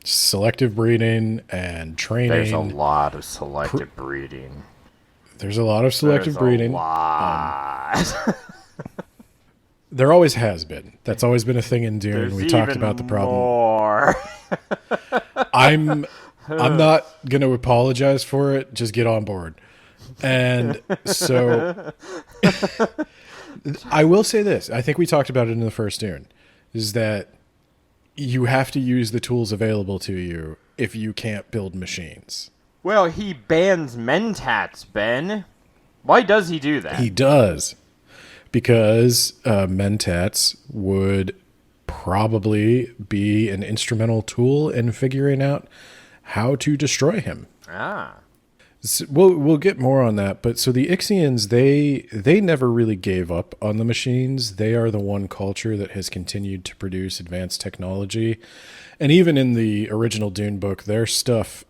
selective breeding and training... There's a lot of selective breeding. There's a lot of selective breeding. A lot. There always has been. That's always been a thing in Dune. We talked about the problem. More. I'm not going to apologize for it. Just get on board. And so I will say this. I think we talked about it in the first Dune, is that you have to use the tools available to you if you can't build machines. Well, he bans mentats, Ben. Why does he do that? He does. Because mentats would probably be an instrumental tool in figuring out how to destroy him. Ah. So we'll get more on that, but so the Ixians, they never really gave up on the machines. They are the one culture that has continued to produce advanced technology. And even in the original Dune book, their stuff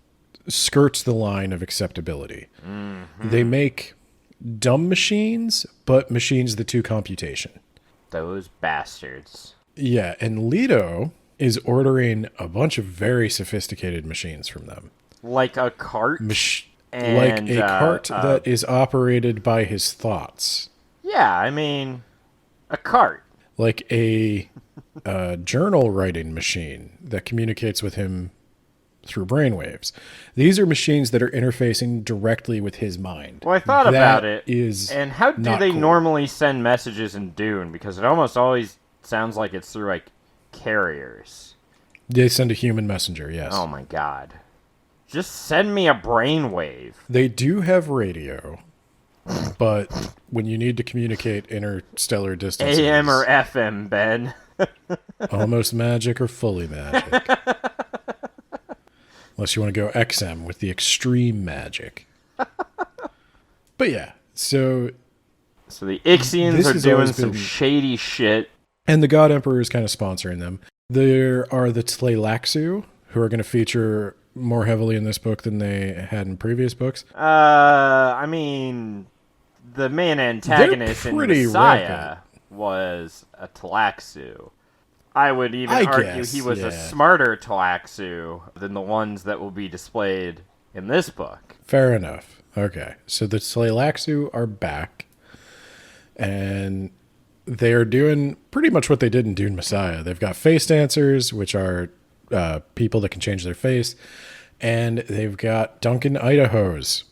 skirts the line of acceptability. Mm-hmm. They make dumb machines, but machines that do computation. Those bastards. Yeah, and Leto is ordering a bunch of very sophisticated machines from them. Like a cart? Like a cart that is operated by his thoughts. Yeah, I mean, a cart. Like a journal writing machine that communicates with him through brainwaves. These are machines that are interfacing directly with his mind. Well, I thought about it. And how do they normally send messages in Dune? Because it almost always sounds like it's through, like, carriers. They send a human messenger, yes. Oh my god. Just send me a brainwave. They do have radio, but when you need to communicate interstellar distances... AM or FM, Ben. Almost magic or fully magic. Unless you want to go XM with the extreme magic. But yeah, so the Ixians are doing some shady shit. And the God Emperor is kind of sponsoring them. There are the Tleilaxu, who are going to feature more heavily in this book than they had in previous books. I mean, the main antagonist in Messiah was a Tleilaxu. I would even argue he was a smarter Tleilaxu than the ones that will be displayed in this book. Fair enough. Okay, so the Tleilaxu are back, and they are doing pretty much what they did in Dune Messiah. They've got face dancers, which are people that can change their face, and they've got Duncan Idahos.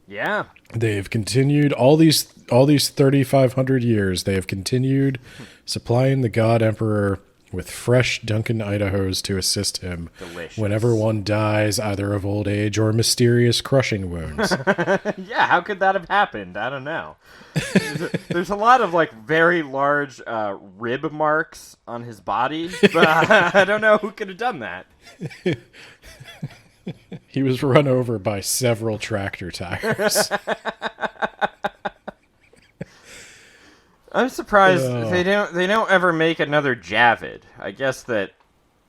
Yeah. They've continued all these 3,500 years. They have continued supplying the God Emperor with fresh Duncan Idahos to assist him whenever one dies, either of old age or mysterious crushing wounds. Yeah, how could that have happened? I don't know. There's a lot of like very large rib marks on his body, but I don't know who could have done that. He was run over by several tractor tires. I'm surprised they don't ever make another Javid. I guess that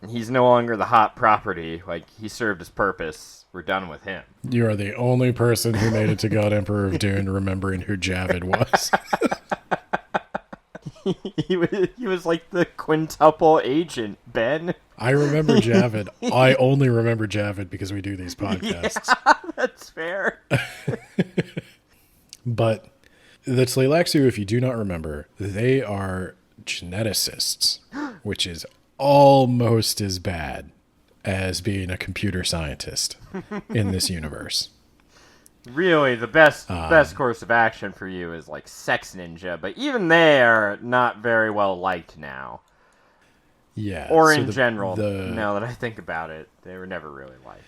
he's no longer the hot property. Like, he served his purpose. We're done with him. You are the only person who made it to God Emperor of Dune remembering who Javid was. He was like the quintuple agent, Ben. I remember Javid. I only remember Javid because we do these podcasts. Yeah, that's fair. But the Tleilaxu, if you do not remember, they are geneticists, which is almost as bad as being a computer scientist in this universe. Really, the best course of action for you is like Sex Ninja, but even they are not very well liked now. Yeah. Or in general, now that I think about it, they were never really liked.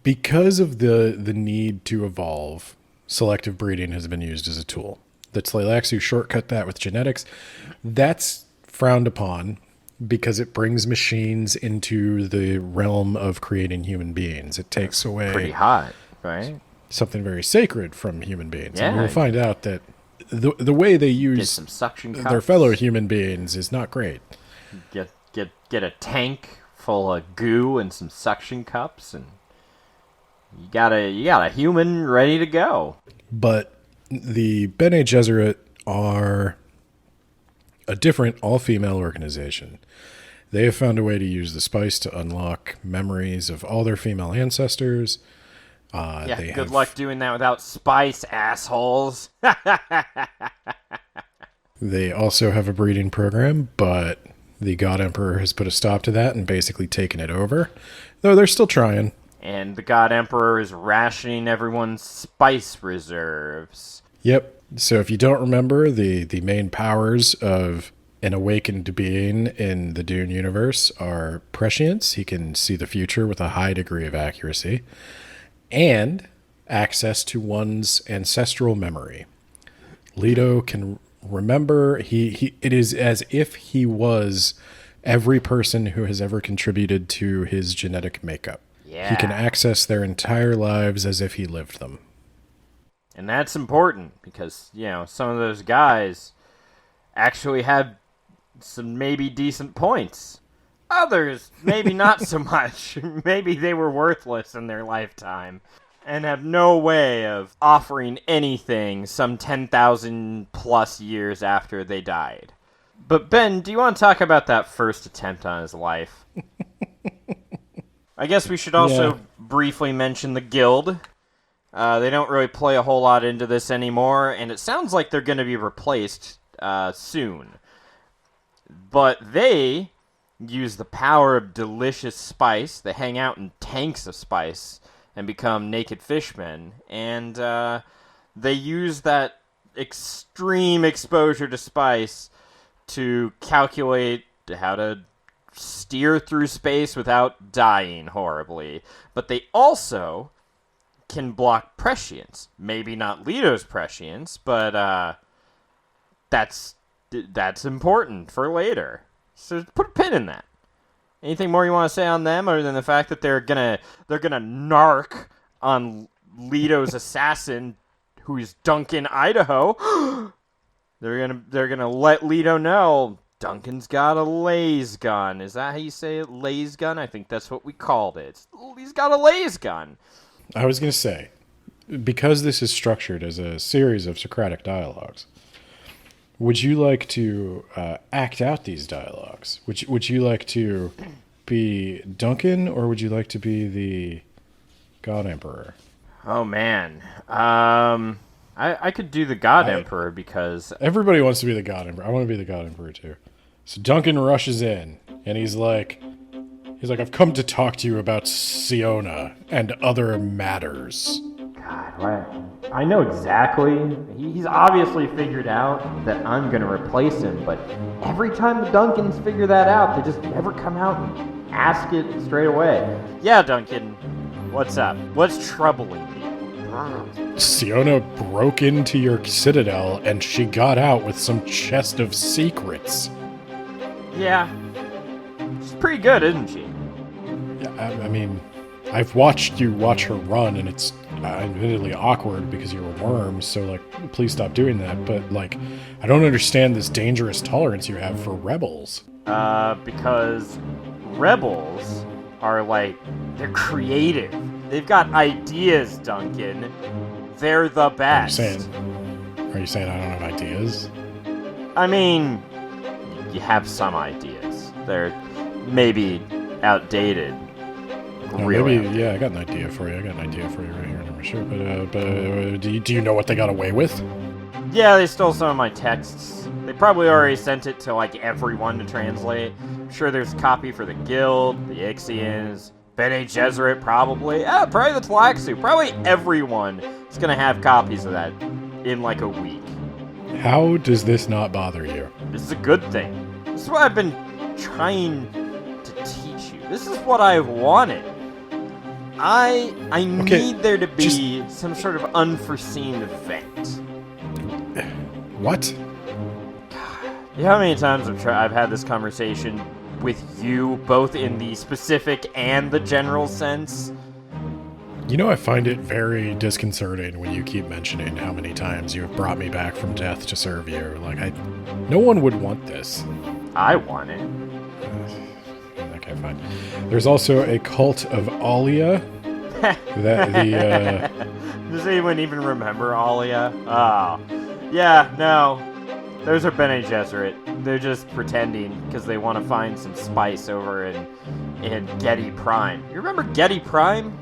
Because of the need to evolve, selective breeding has been used as a tool. The Tleilaxu shortcut that with genetics. That's frowned upon because it brings machines into the realm of creating human beings. It takes away... Pretty hot, right? Something very sacred from human beings. Yeah. And we'll find out that the way they use some suction cups. Their fellow human beings is not great. Get a tank full of goo and some suction cups, and you got a human ready to go. But the Bene Gesserit are a different all-female organization. They have found a way to use the spice to unlock memories of all their female ancestors. Good luck doing that without spice, assholes. They also have a breeding program, but the God Emperor has put a stop to that and basically taken it over. Though they're still trying. And the God Emperor is rationing everyone's spice reserves. Yep. So if you don't remember, the main powers of an awakened being in the Dune universe are prescience. He can see the future with a high degree of accuracy. And access to one's ancestral memory. Leto can remember. It is as if he was every person who has ever contributed to his genetic makeup. Yeah. He can access their entire lives as if he lived them. And that's important because, some of those guys actually had some maybe decent points. Others, maybe not so much. Maybe they were worthless in their lifetime and have no way of offering anything some 10,000 plus years after they died. But Ben, do you want to talk about that first attempt on his life? I guess we should also briefly mention the Guild. They don't really play a whole lot into this anymore, and it sounds like they're going to be replaced soon. But they use the power of delicious spice. They hang out in tanks of spice and become naked fishmen. And they use that extreme exposure to spice to calculate how to steer through space without dying horribly. But they also can block prescience. Maybe not Leto's prescience, but that's important for later. So put a pin in that. Anything more you want to say on them, other than the fact that they're gonna narc on Leto's assassin, who's Duncan Idaho? They're gonna let Leto know Duncan's got a laser gun. Is that how you say it? Laser gun? I think that's what we called it. He's got a laser gun. I was going to say, because this is structured as a series of Socratic dialogues, would you like to act out these dialogues? Would you like to be Duncan, or would you like to be the God Emperor? Oh, man. I could do the God Emperor because... Everybody wants to be the God Emperor. I want to be the God Emperor, too. So Duncan rushes in, and he's like, I've come to talk to you about Siona and other matters. God, right. I know exactly. He's obviously figured out that I'm going to replace him, but every time the Duncans figure that out, they just never come out and ask it straight away. Yeah, Duncan, what's up? What's troubling you? Siona broke into your citadel, and she got out with some chest of secrets. Yeah. She's pretty good, isn't she? Yeah, I mean, I've watched you watch her run, and it's admittedly awkward because you're a worm, so, please stop doing that. But, I don't understand this dangerous tolerance you have for rebels. Because rebels are, they're creative. They've got ideas, Duncan. They're the best. Are you saying I don't have ideas? I mean, you have some ideas. They're maybe outdated. Yeah, I got an idea for you. right here in my shirt. But do you know what they got away with? Yeah, they stole some of my texts. They probably already sent it to, everyone to translate. I'm sure there's a copy for the Guild, the Ixians, Bene Gesserit, probably. Probably the Tlaxu. Probably everyone is going to have copies of that in, a week. How does this not bother you? This is a good thing. This is what I've been trying to teach you. This is what I've wanted. I need there to be some sort of unforeseen event. What? You know how many times I've had this conversation with you, both in the specific and the general sense? I find it very disconcerting when you keep mentioning how many times you have brought me back from death to serve you. No one would want this. I want it. Okay, fine. There's also a cult of Alia. Does anyone even remember Alia? Oh. Yeah, no. Those are Bene Gesserit. They're just pretending because they want to find some spice over in Getty Prime. You remember Getty Prime?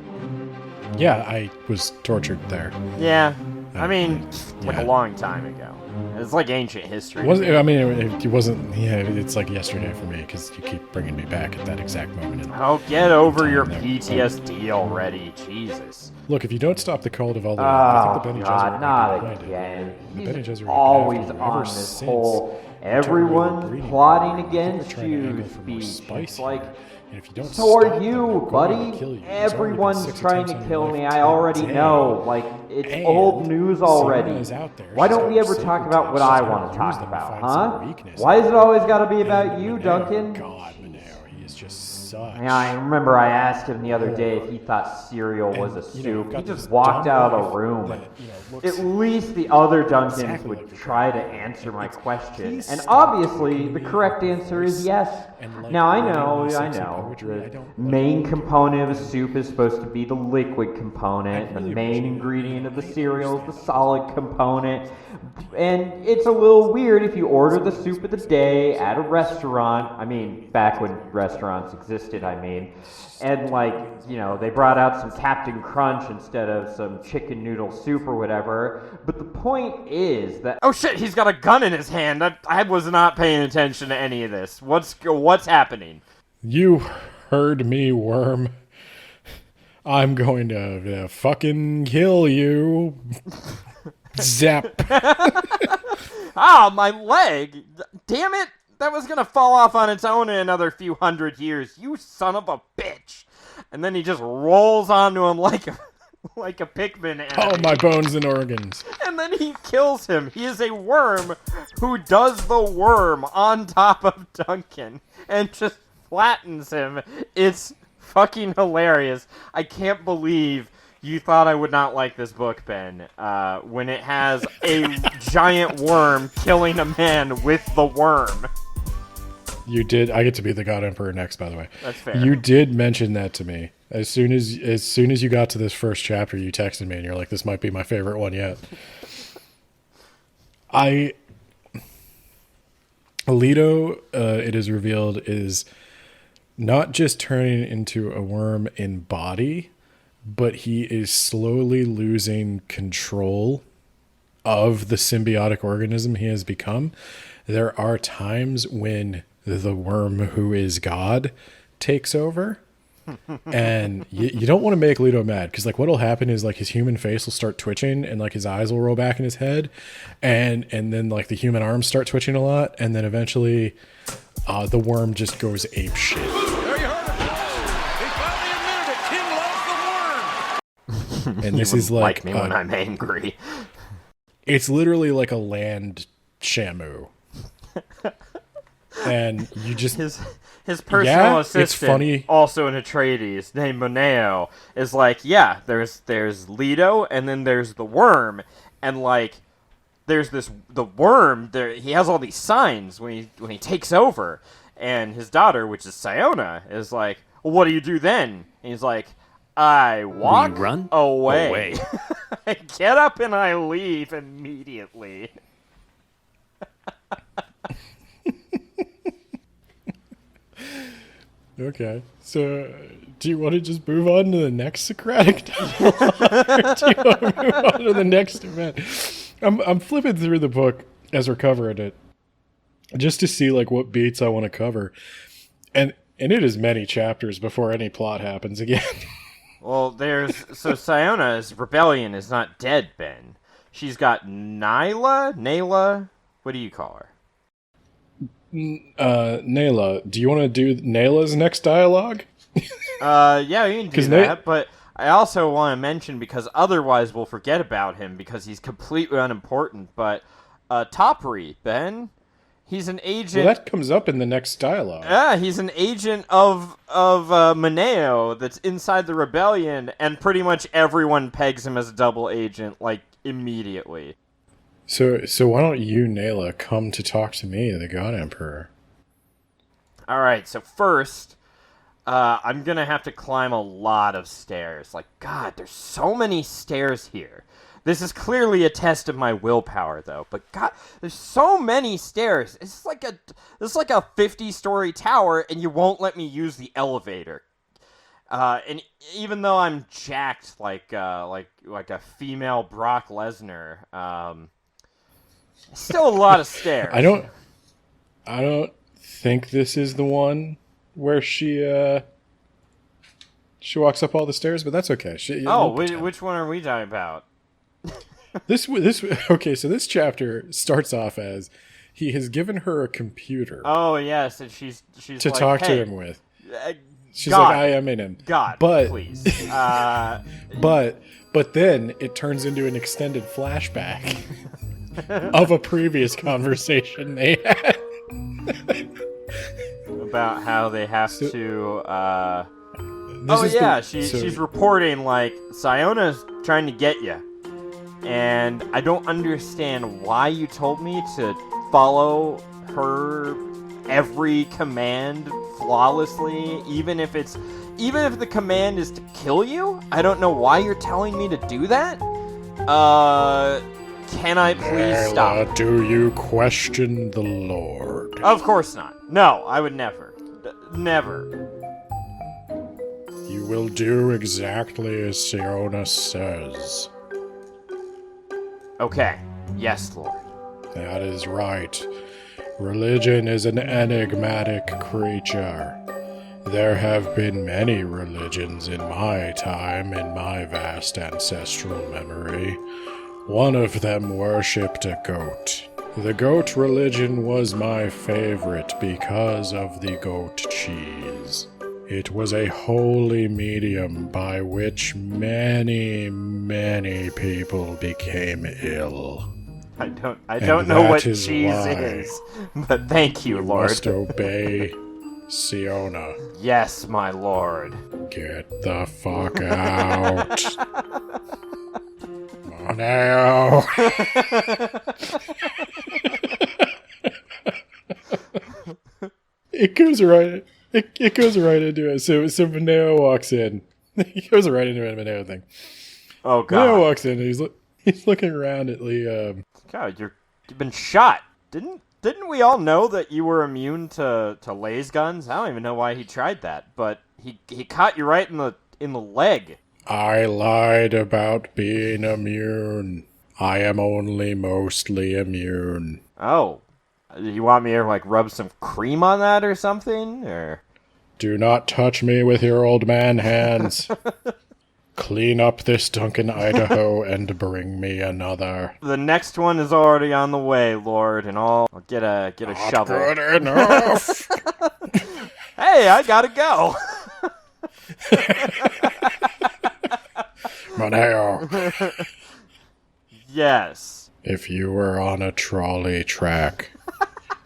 Yeah, I was tortured there. Yeah. I mean, like a long time ago. It's like ancient history. It wasn't. Yeah, it's like yesterday for me because you keep bringing me back at that exact moment. Oh, get over your PTSD already, Jesus. Look, if you don't stop the cult of all the, Oh, I think the Bene God, Gesserit not might be behind it. again. The Bene He's Gesserit always have been on ever this since whole you turned away everyone's breeding plotting I think they're against trying to you angle for more speech. spice It's like, here. And if you don't so are stop them, you, they're going to buddy. kill you. There's already been Everyone's 6 trying attempts to on kill your me. life I already today. know. Like, it's And old news already. Sienna is out there. Why She's don't we got ever saber talk about what tips. I She's want gonna to talk use them about, find huh? some weakness. Why is it always got to be And about you, Moneo, Duncan? God, Moneo, he is just such. Yeah, I remember I asked him the other day if he thought cereal was a soup. He just walked out of the room. At least the other Duncans would try to answer my question. And obviously, the correct answer is yes. Now, I know, the main component of a soup is supposed to be the liquid component. The main ingredient of the cereal is the solid component. And it's a little weird if you order the soup of the day at a restaurant. I mean, back when restaurants existed, and they brought out some Captain Crunch instead of some chicken noodle soup or whatever. But the point is that Oh shit, he's got a gun in his hand. I was not paying attention to any of this. What's happening? You heard me, worm. I'm going to fucking kill you. Zap. Ah, my leg! Damn it! That was gonna fall off on its own in another few hundred years. You son of a bitch! And then he just rolls onto him like a Pikmin enemy. Oh, my bones and organs. And then he kills him. He is a worm who does the worm on top of Duncan and just flattens him. It's fucking hilarious. I can't believe you thought I would not like this book, Ben, when it has a giant worm killing a man with the worm. You did. I get to be the God Emperor next, by the way. That's fair. You did mention that to me. As soon as you got to this first chapter, you texted me and you're like, this might be my favorite one yet. Alito, it is revealed, is not just turning into a worm in body, but he is slowly losing control of the symbiotic organism he has become. There are times when the worm who is God takes over. And you don't want to make Leto mad, because like what'll happen is like his human face will start twitching and like his eyes will roll back in his head, and then like the human arms start twitching a lot, and then eventually the worm just goes ape shit. There you heard it. He finally admitted it. King loves the worm. And this is like me when I'm angry. It's literally like a land Shamu. And you just his personal it's assistant, funny. also an Atreides, named Moneo, is like, yeah, there's Leto, and then there's the worm, and like there's the worm there. He has all these signs when he takes over, and his daughter, which is Siona, is like, well, what do you do then? And he's like, I walk We run away. I get up and I leave immediately. Okay, so do you want to just move on to the next Socratic dialogue? Or do you want to move on to the next event? I'm flipping through the book as we're covering it, just to see like what beats I want to cover, and it is many chapters before any plot happens again. Well, so Siona's rebellion is not dead, Ben. She's got Nayla. What do you call her? Nayla, do you want to do Nayla's next dialogue? Yeah, you can do that, but I also want to mention, because otherwise we'll forget about him because he's completely unimportant, but Topri, Ben, he's an agent. Well, that comes up in the next dialogue. Yeah, he's an agent of Moneo that's inside the rebellion, and pretty much everyone pegs him as a double agent, like, immediately. So why don't you, Nayla, come to talk to me, the God Emperor? Alright, so first, I'm gonna have to climb a lot of stairs. Like, God, there's so many stairs here. This is clearly a test of my willpower, though. But God, there's so many stairs. This is like a 50-story tower, and you won't let me use the elevator. And even though I'm jacked like a female Brock Lesnar, still a lot of stairs. I don't think this is the one where she walks up all the stairs, but that's okay. Which one are we talking about? Okay, so this chapter starts off as he has given her a computer. Oh yes, and she's to like, talk hey, to him with. She's God, like, I am in him. God, but, please. But then it turns into an extended flashback of a previous conversation they had. About how they have to... she's reporting, like, Siona's trying to get you. And I don't understand why you told me to follow her every command flawlessly, even if the command is to kill you. I don't know why you're telling me to do that. Can I please stop? Do you question the Lord? Of course not. No, I would never. Never. You will do exactly as Siona says. Okay. Yes, Lord. That is right. Religion is an enigmatic creature. There have been many religions in my time, in my vast ancestral memory. One of them worshipped a goat. The goat religion was my favorite because of the goat cheese. It was a holy medium by which many, many people became ill. I don't know what cheese is, but thank you, Lord. You must obey Siona. Yes, my Lord. Get the fuck out. Moneo. It goes right into it. So Moneo walks in. He goes right into a Moneo thing. Oh God. Moneo walks in and he's looking around at Liam. God, you've been shot. Didn't we all know that you were immune to laser guns? I don't even know why he tried that, but he caught you right in the leg. I lied about being immune. I am only mostly immune. Oh. You want me to, like, rub some cream on that or something? Or... Do not touch me with your old man hands. Clean up this Duncan, Idaho, and bring me another. The next one is already on the way, Lord, and I'll get a shovel. Not good enough. Hey, I gotta go. Moneo. Yes. If you were on a trolley track,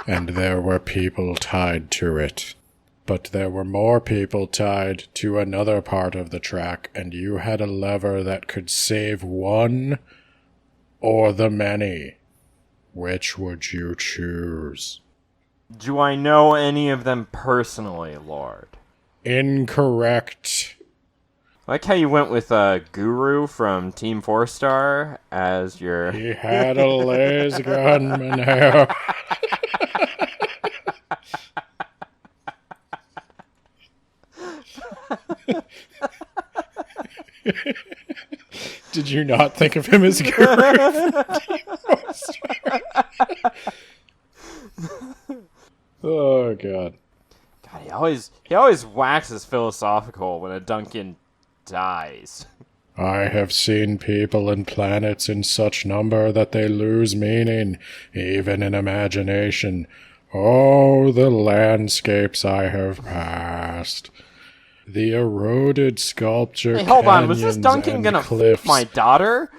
and there were people tied to it, but there were more people tied to another part of the track, and you had a lever that could save one or the many, which would you choose? Do I know any of them personally, Lord? Incorrect. I like how you went with Guru from Team 4-Star as your... He had a laser gun, Moneo. Did you not think of him as Guru? Oh God. God, he always waxes philosophical when a Duncan dies. I have seen people and planets in such number that they lose meaning, even in imagination. Oh, the landscapes I have passed. The eroded sculpture Hey, hold on, was canyons this Duncan and gonna cliffs f my daughter?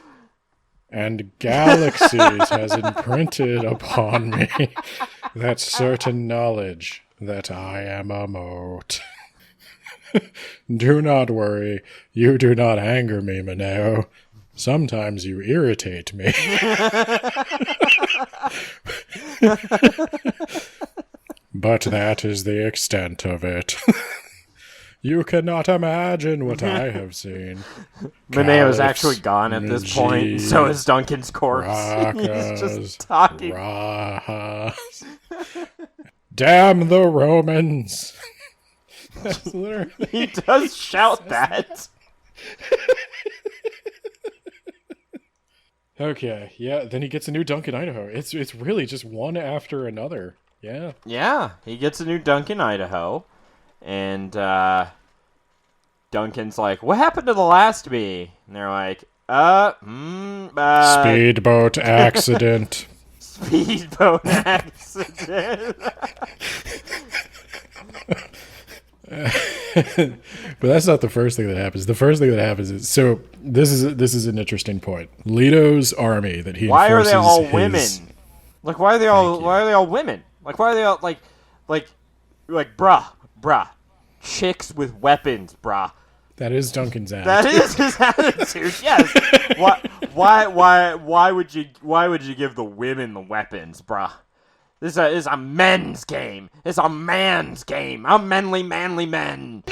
and galaxies has imprinted upon me that certain knowledge that I am a mote. Do not worry, you do not anger me, Moneo. Sometimes you irritate me. But that is the extent of it. You cannot imagine what I have seen. Moneo's actually gone at this point, so is Duncan's corpse. He's just talking. Damn the Romans! That's literally. He does shout that. Okay, yeah. Then he gets a new dunk in Idaho. It's really just one after another. Yeah. Yeah, he gets a new dunk in Idaho, and Duncan's like, "What happened to the last bee?" And they're like, Speedboat accident. Speedboat accident." But that's not the first thing that happens. The first thing that happens is this is an interesting point. Leto's army that he Why are they all his- women? Like, why are they all women? Like, why are they all like, bruh, chicks with weapons, bruh. That is Duncan's attitude. That is his attitude. Yes. Why would you give the women the weapons, bruh? This is a men's game. It's a man's game. I'm manly men.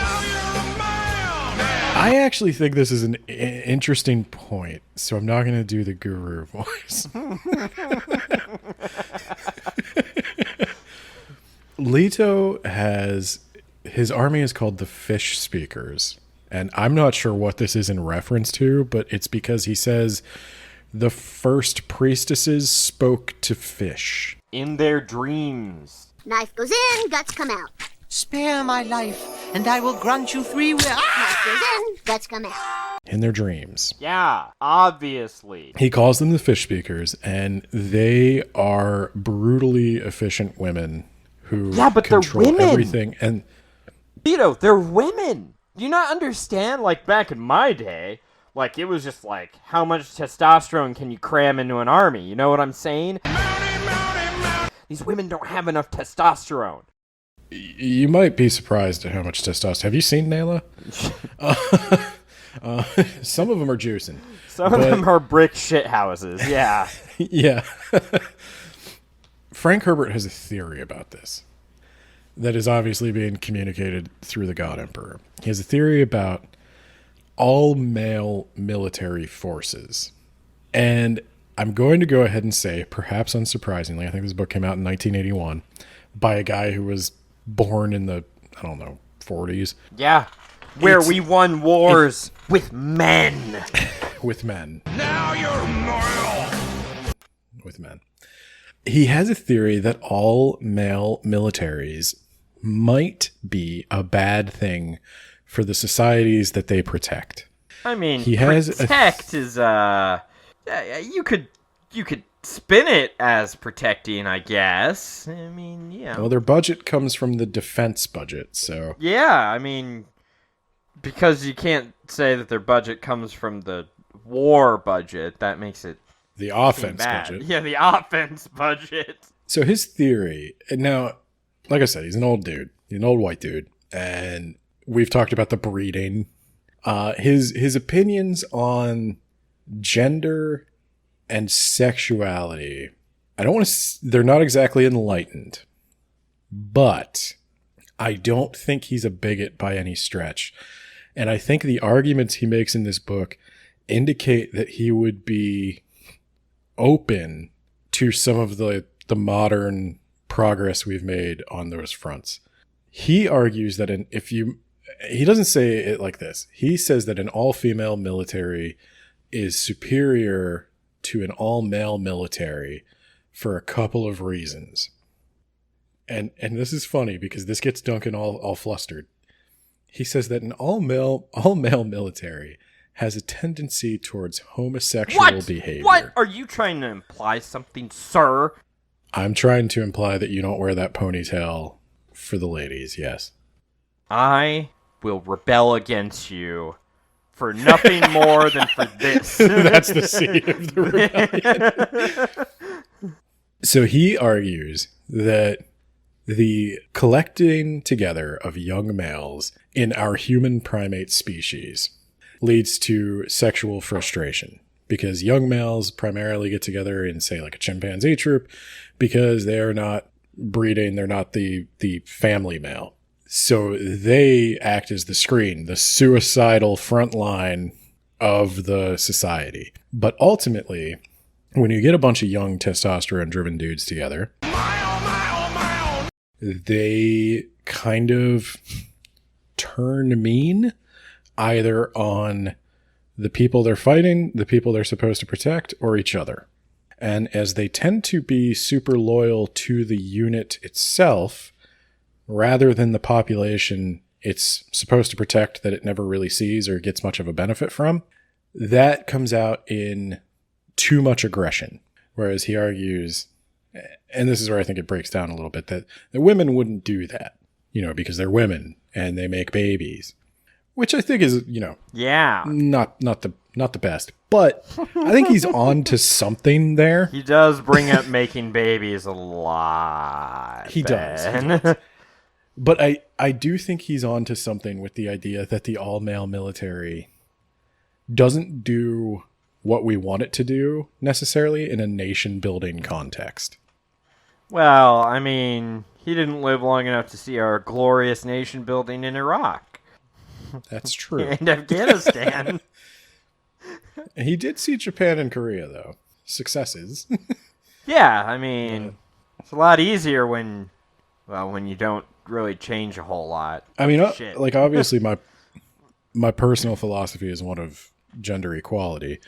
I actually think this is an interesting point, so I'm not going to do the guru voice. Leto his army is called the Fish Speakers, and I'm not sure what this is in reference to, but it's because he says the first priestesses spoke to fish. In their dreams. Knife goes in, guts come out. Spare my life, and I will grant you 3 wishes. Knife goes in, guts come out. In their dreams. Yeah, obviously. He calls them the Fish Speakers, and they are brutally efficient women who but they're control women. everything. And Vito, they're women. Do you not understand? Like, back in my day, like, it was just like, how much testosterone can you cram into an army? You know what I'm saying? These women don't have enough testosterone. you might be surprised at how much testosterone. Have you seen Nayla? Some of them are juicing. Some of them are brick shit houses, yeah. Yeah. Frank Herbert has a theory about this that is obviously being communicated through the God Emperor. He has a theory about all male military forces. And I'm going to go ahead and say, perhaps unsurprisingly, I think this book came out in 1981 by a guy who was born in the, 40s. Yeah. Where we won wars with men. With men. Now you're mortal. With men. He has a theory that all male militaries might be a bad thing for the societies that they protect. I mean, He has protect is you could spin it as protecting, I guess. I mean, yeah. Well, their budget comes from the defense budget, so Yeah, I mean, because you can't say that their budget comes from the war budget. That makes it the seem offense bad. budget. Yeah, the offense budget. So his theory, and now, like I said, he's an old dude. He's an old white dude, and we've talked about the breeding. His opinions on gender and sexuality, I don't want to, they're not exactly enlightened, but I don't think he's a bigot by any stretch. And I think the arguments he makes in this book indicate that he would be open to some of the modern progress we've made on those fronts. He argues that he doesn't say it like this. He says that an all-female military is superior to an all-male military for a couple of reasons. And this is funny because this gets Duncan all flustered. He says that an all-male military has a tendency towards homosexual behavior. What? Are you trying to imply something, sir? I'm trying to imply that you don't wear that ponytail for the ladies, yes. I will rebel against you for nothing more than for this. That's the seed of the rebellion. So he argues that the collecting together of young males in our human primate species leads to sexual frustration, because young males primarily get together in, say, like a chimpanzee troop, because they are not breeding, they're not the family male. So they act as the screen, the suicidal front line of the society. But ultimately, when you get a bunch of young testosterone-driven dudes together, they kind of turn mean, either on the people they're fighting, the people they're supposed to protect, or each other. And as they tend to be super loyal to the unit itself, rather than the population it's supposed to protect that it never really sees or gets much of a benefit from, that comes out in too much aggression. Whereas he argues, and this is where I think it breaks down a little bit, that the women wouldn't do that, because they're women and they make babies, which I think is, not the best. But I think he's on to something there. He does bring up making babies a lot. He does. But I do think he's on to something with the idea that the all-male military doesn't do what we want it to do necessarily in a nation-building context. Well, I mean, he didn't live long enough to see our glorious nation building in Iraq. That's true. And Afghanistan. He did see Japan and Korea, though. Successes. Yeah, I mean, it's a lot easier when you don't really change a whole lot. I mean, obviously my personal philosophy is one of gender equality.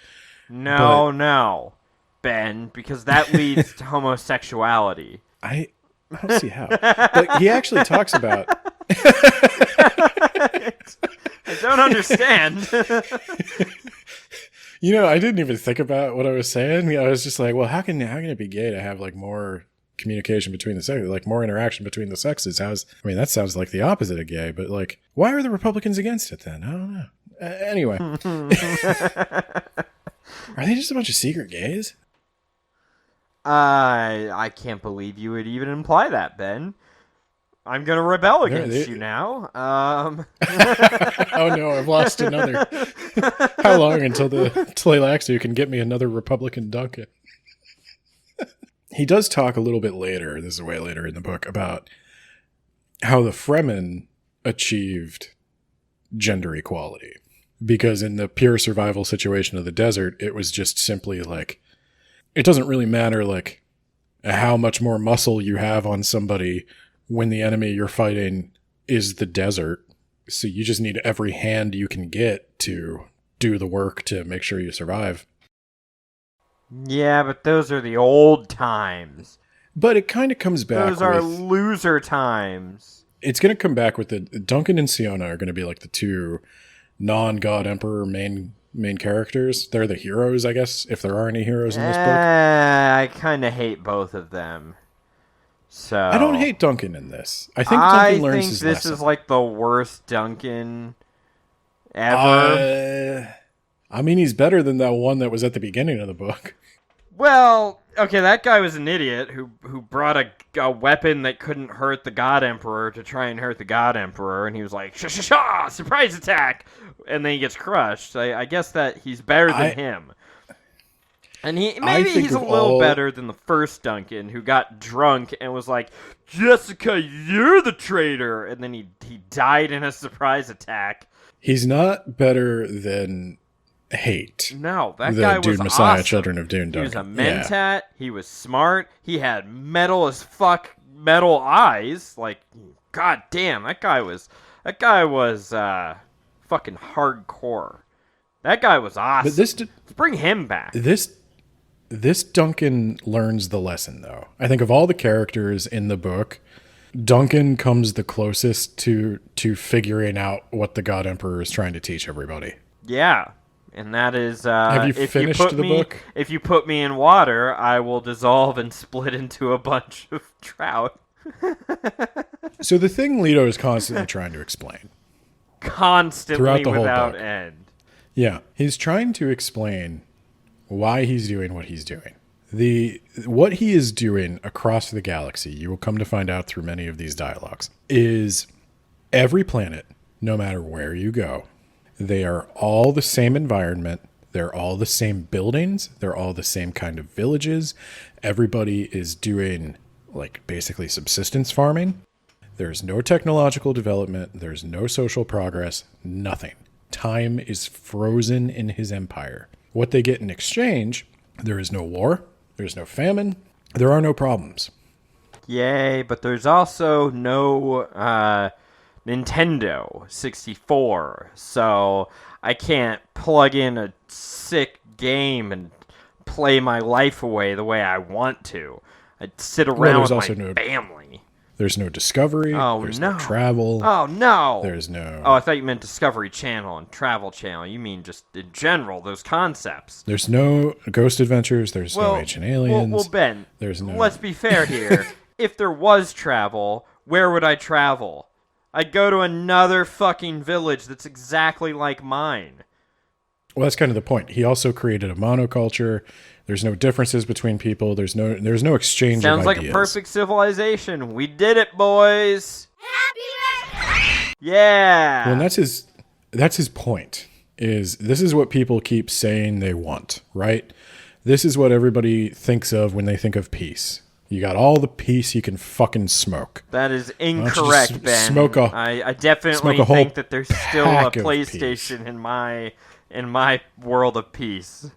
No, Ben, because that leads to homosexuality. I don't see how. But he actually talks about... I don't understand. I didn't even think about what I was saying. I was just like, well, how can it be gay to have like more communication between the sexes, like more interaction between the sexes? That sounds like the opposite of gay, but like, why are the Republicans against it then? I don't know. Anyway. Are they just a bunch of secret gays? I can't believe you would even imply that, Ben. I'm going to rebel against you now. Oh no, I've lost another. How long until Tleilaxu can get me another Republican Duncan? He does talk a little bit later, this is way later in the book, about how the Fremen achieved gender equality. Because in the pure survival situation of the desert, it was just simply like, it doesn't really matter like how much more muscle you have on somebody when the enemy you're fighting is the desert. So you just need every hand you can get to do the work to make sure you survive. Yeah, but those are the old times. But it kind of comes back. Those are loser times. It's going to come back with the Duncan and Siona are going to be like the two non-God Emperor main characters. They're the heroes, I guess, if there are any heroes in this book. I kind of hate both of them. So I don't hate Duncan in this. I think Duncan learns his lesson. I think this is like the worst Duncan ever. I mean, he's better than that one that was at the beginning of the book. Well, okay, that guy was an idiot who brought a weapon that couldn't hurt the God Emperor to try and hurt the God Emperor, and he was like, "Shh, surprise attack!" And then he gets crushed. I guess that he's better than him. And he's a little better than the first Duncan, who got drunk and was like, "Jessica, you're the traitor!" And then he died in a surprise attack. He's not better than Hate. No, that the guy was Dune Messiah, awesome. Children of Dune. He was a mentat. He was smart. He had metal as fuck metal eyes. Like, god damn, that guy was fucking hardcore. That guy was awesome. But let's bring him back. This Duncan learns the lesson, though. I think of all the characters in the book, Duncan comes the closest to figuring out what the God Emperor is trying to teach everybody. Yeah. And that is, have you finished the book? If you put me in water, I will dissolve and split into a bunch of trout. So the thing Leto is constantly trying to explain. Constantly without end. Yeah. He's trying to explain why he's doing what he's doing. What he is doing across the galaxy, you will come to find out through many of these dialogues, is every planet, no matter where you go, they are all the same environment. They're all the same buildings. They're all the same kind of villages. Everybody is doing like basically subsistence farming. There's no technological development. There's no social progress. Nothing. Time is frozen in his empire. What they get in exchange, there is no war. There's no famine. There are no problems. Yay, but there's also no Nintendo 64, so I can't plug in a sick game and play my life away the way I want to. I'd sit around with my family. There's no Discovery. Oh, there's no. no travel. Oh, no. There's no... Oh, I thought you meant Discovery Channel and Travel Channel. You mean just in general, those concepts. There's no Ghost Adventures. There's no Ancient Aliens. Well, Ben, there's no... let's be fair here. If there was travel, where would I travel? I'd go to another fucking village that's exactly like mine. Well, that's kind of the point. He also created a monoculture. There's no differences between people. There's no exchange of ideas. Sounds like a perfect civilization. We did it, boys. Happy birthday! Yeah. Well, and that's his point. This is what people keep saying they want, right? This is what everybody thinks of when they think of peace. You got all the peace you can fucking smoke. That is incorrect, Ben. I definitely think that there's still a PlayStation in my world of peace.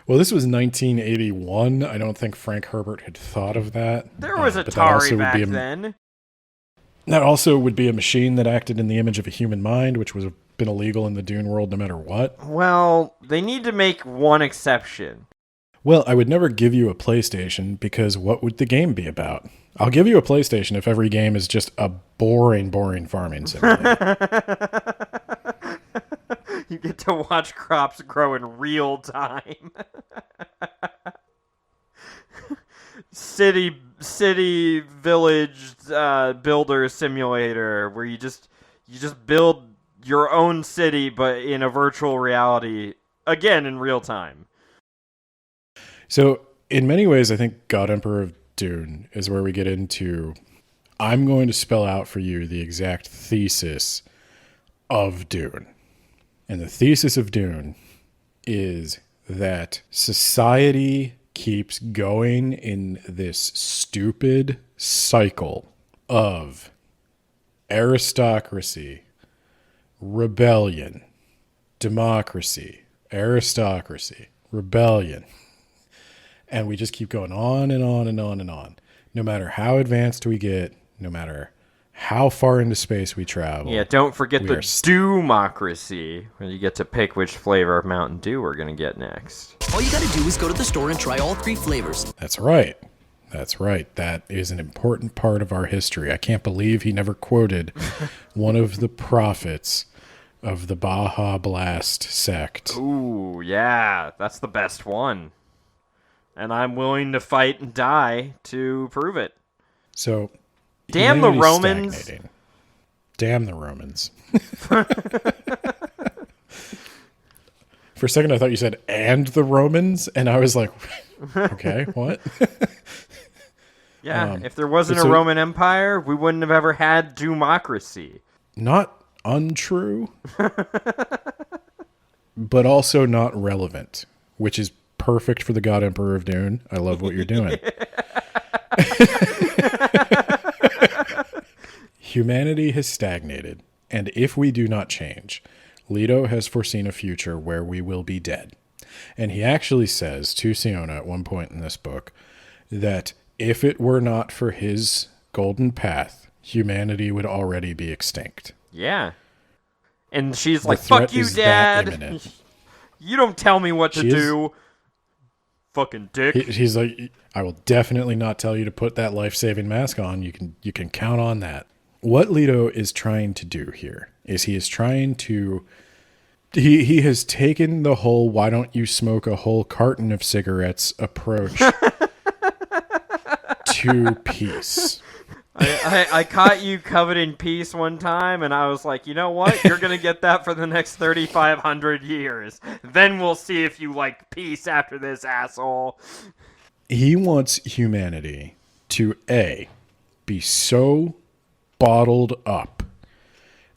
Well, this was 1981. I don't think Frank Herbert had thought of that. There was Atari back then. That also would be a machine that acted in the image of a human mind, which would have been illegal in the Dune world no matter what. Well, they need to make one exception. Well, I would never give you a PlayStation because what would the game be about? I'll give you a PlayStation if every game is just a boring farming simulator. You get to watch crops grow in real time. City village builder simulator where you just build your own city but in a virtual reality, again in real time. So, in many ways, I think God Emperor of Dune is where we get into... I'm going to spell out for you the exact thesis of Dune. And the thesis of Dune is that society keeps going in this stupid cycle of aristocracy, rebellion, democracy, aristocracy, rebellion. And we just keep going on and on and on and on. No matter how advanced we get, no matter how far into space we travel. Yeah, don't forget the Dew-mocracy, where you get to pick which flavor of Mountain Dew we're going to get next. All you gotta do is go to the store and try all 3 flavors. That's right. That's right. That is an important part of our history. I can't believe he never quoted one of the prophets of the Baja Blast sect. Ooh, yeah, that's the best one. And I'm willing to fight and die to prove it. So, damn the Romans. Stagnating. Damn the Romans. For a second, I thought you said, and the Romans, and I was like, okay, what? Yeah, if there wasn't a Roman Empire, we wouldn't have ever had democracy. Not untrue, but also not relevant, which is perfect for the God Emperor of Dune. I love what you're doing. Humanity has stagnated, and if we do not change, Leto has foreseen a future where we will be dead. And he actually says to Siona at one point in this book that if it were not for his golden path, humanity would already be extinct. Yeah. And she's like, fuck you, Dad. You don't tell me what to do. Fucking dick. He's like, I will definitely not tell you to put that life-saving mask on. You can count on that. What Leto is trying to do here is he is trying to... He has taken the whole why don't you smoke a whole carton of cigarettes approach to peace. I caught you coveting peace one time, and I was like, you know what? You're going to get that for the next 3,500 years. Then we'll see if you like peace after this, asshole. He wants humanity to, A, be so bottled up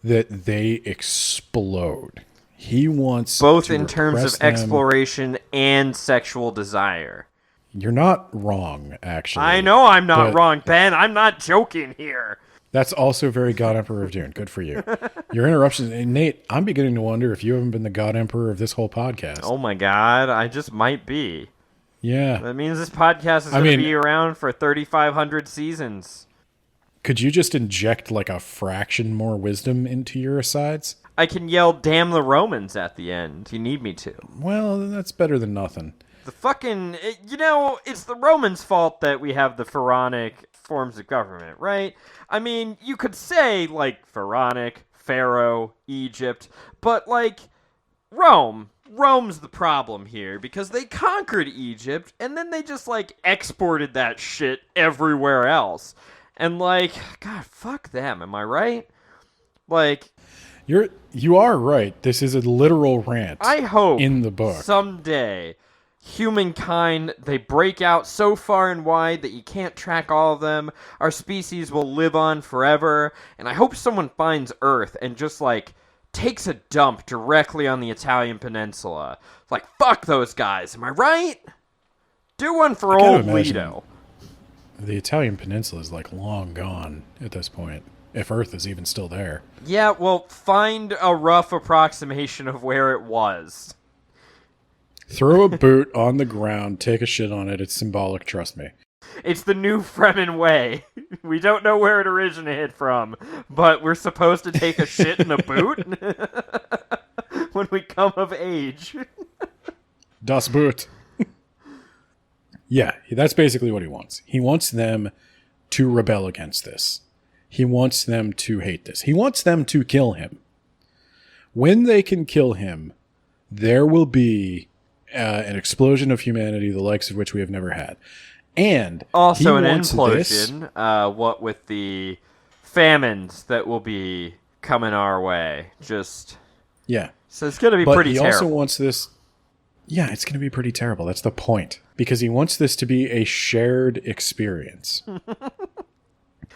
that they explode. He wants both in terms of exploration and sexual desire. You're not wrong, actually. I know I'm not wrong, Ben. I'm not joking here. That's also very God Emperor of Dune. Good for you. Your interruptions. And Nate, I'm beginning to wonder if you haven't been the God Emperor of this whole podcast. Oh my God, I just might be. Yeah. That means this podcast is going to be around for 3,500 seasons. Could you just inject like a fraction more wisdom into your asides? I can yell "damn the Romans" at the end. You need me to. Well, that's better than nothing. The fucking... it's the Romans' fault that we have the pharaonic forms of government, right? I mean, you could say, like, pharaonic, pharaoh, Egypt, but, like, Rome's the problem here, because they conquered Egypt, and then they just, like, exported that shit everywhere else. And, like, God, fuck them, am I right? Like... You are right. This is a literal rant. I hope in the book someday humankind, they break out so far and wide that you can't track all of them. Our species will live on forever. And I hope someone finds Earth and just, like, takes a dump directly on the Italian peninsula. Like, fuck those guys. Am I right? Do one for old Lido. The Italian peninsula is, like, long gone at this point. If Earth is even still there. Yeah, well, find a rough approximation of where it was. Throw a boot on the ground, take a shit on it. It's symbolic, trust me. It's the new Fremen way. We don't know where it originated from, but we're supposed to take a shit in a boot when we come of age. Das Boot. Yeah, that's basically what he wants. He wants them to rebel against this. He wants them to hate this. He wants them to kill him. When they can kill him, there will be an explosion of humanity, the likes of which we have never had. And also an implosion, what with the famines that will be coming our way. Yeah. So it's going to be pretty terrible. But he also wants this... Yeah, it's going to be pretty terrible. That's the point. Because he wants this to be a shared experience.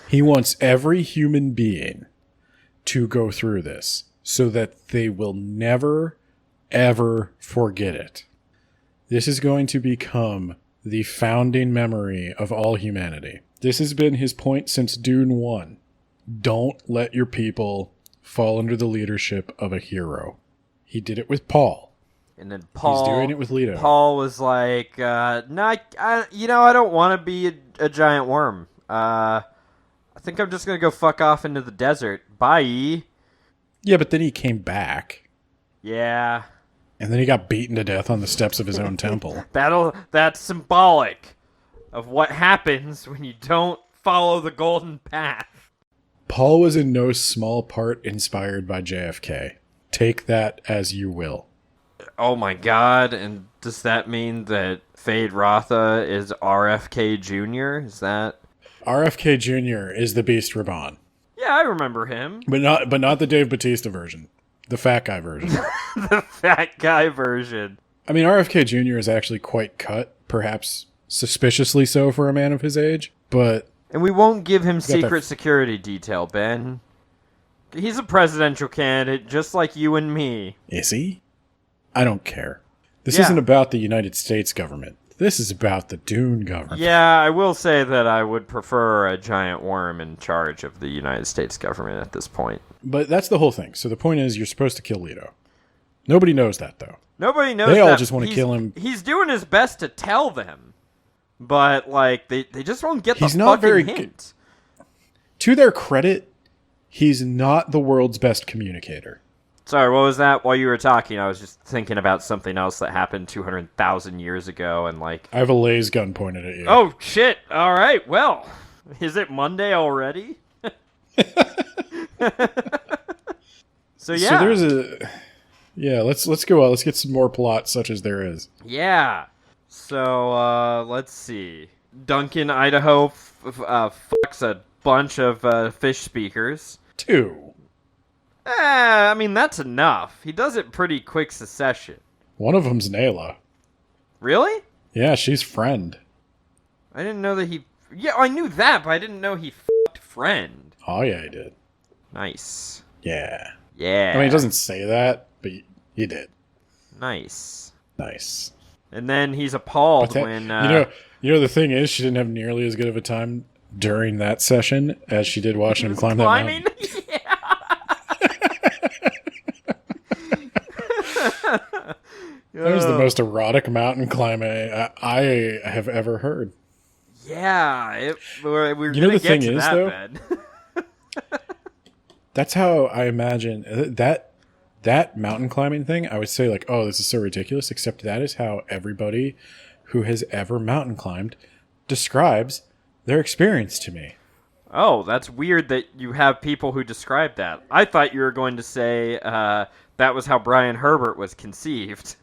He wants every human being to go through this so that they will never, ever forget it. This is going to become the founding memory of all humanity. This has been his point since Dune 1. Don't let your people fall under the leadership of a hero. He did it with Paul. And then He's doing it with Leto. Paul was like, no, I don't want to be a giant worm. I think I'm just going to go fuck off into the desert. Bye. Yeah, but then he came back. Yeah. And then he got beaten to death on the steps of his own temple. That's symbolic of what happens when you don't follow the golden path. Paul was in no small part inspired by JFK. Take that as you will. Oh my god, and does that mean that Fade Rotha is RFK Jr.? Is that... RFK Jr. is the Beast Raban. Yeah, I remember him. But not the Dave Bautista version. The fat guy version. The fat guy version. I mean, RFK Jr. is actually quite cut, perhaps suspiciously so for a man of his age, but... And we won't give him secret security detail, Ben. He's a presidential candidate, just like you and me. Is he? I don't care. This isn't about the United States government. This is about the Dune government. Yeah, I will say that I would prefer a giant worm in charge of the United States government at this point. But that's the whole thing. So the point is, you're supposed to kill Leto. Nobody knows that, though. Nobody knows that. They all just want to kill him. He's doing his best to tell them. But, like, they just won't get the fucking hint. To their credit, he's not the world's best communicator. Sorry, what was that? While you were talking, I was just thinking about something else that happened 200,000 years ago, and like... I have a laser gun pointed at you. Oh, shit! Alright, well, is it Monday already? So, yeah. So there's a... Yeah, let's go out. Let's get some more plot, such as there is. Yeah. So, let's see. Duncan, Idaho, fucks a bunch of fish speakers. 2. I mean, that's enough. He does it pretty quick succession. One of them's Nayla. Really? Yeah, she's Friend. I didn't know that he... Yeah, I knew that, but I didn't know he fucked Friend. Oh, yeah, he did. Nice. Yeah. Yeah. I mean, he doesn't say that, but he did. Nice. Nice. And then he's appalled when... You know, the thing is, she didn't have nearly as good of a time during that session as she did watching him climb that mountain. That was the most erotic mountain climb I have ever heard. Yeah, we're you know the thing is, though, Ben. That's how I imagine that mountain climbing thing. I would say like, oh, this is so ridiculous, except that is how everybody who has ever mountain climbed describes their experience to me. Oh, that's weird that you have people who describe that. I thought you were going to say that was how Brian Herbert was conceived.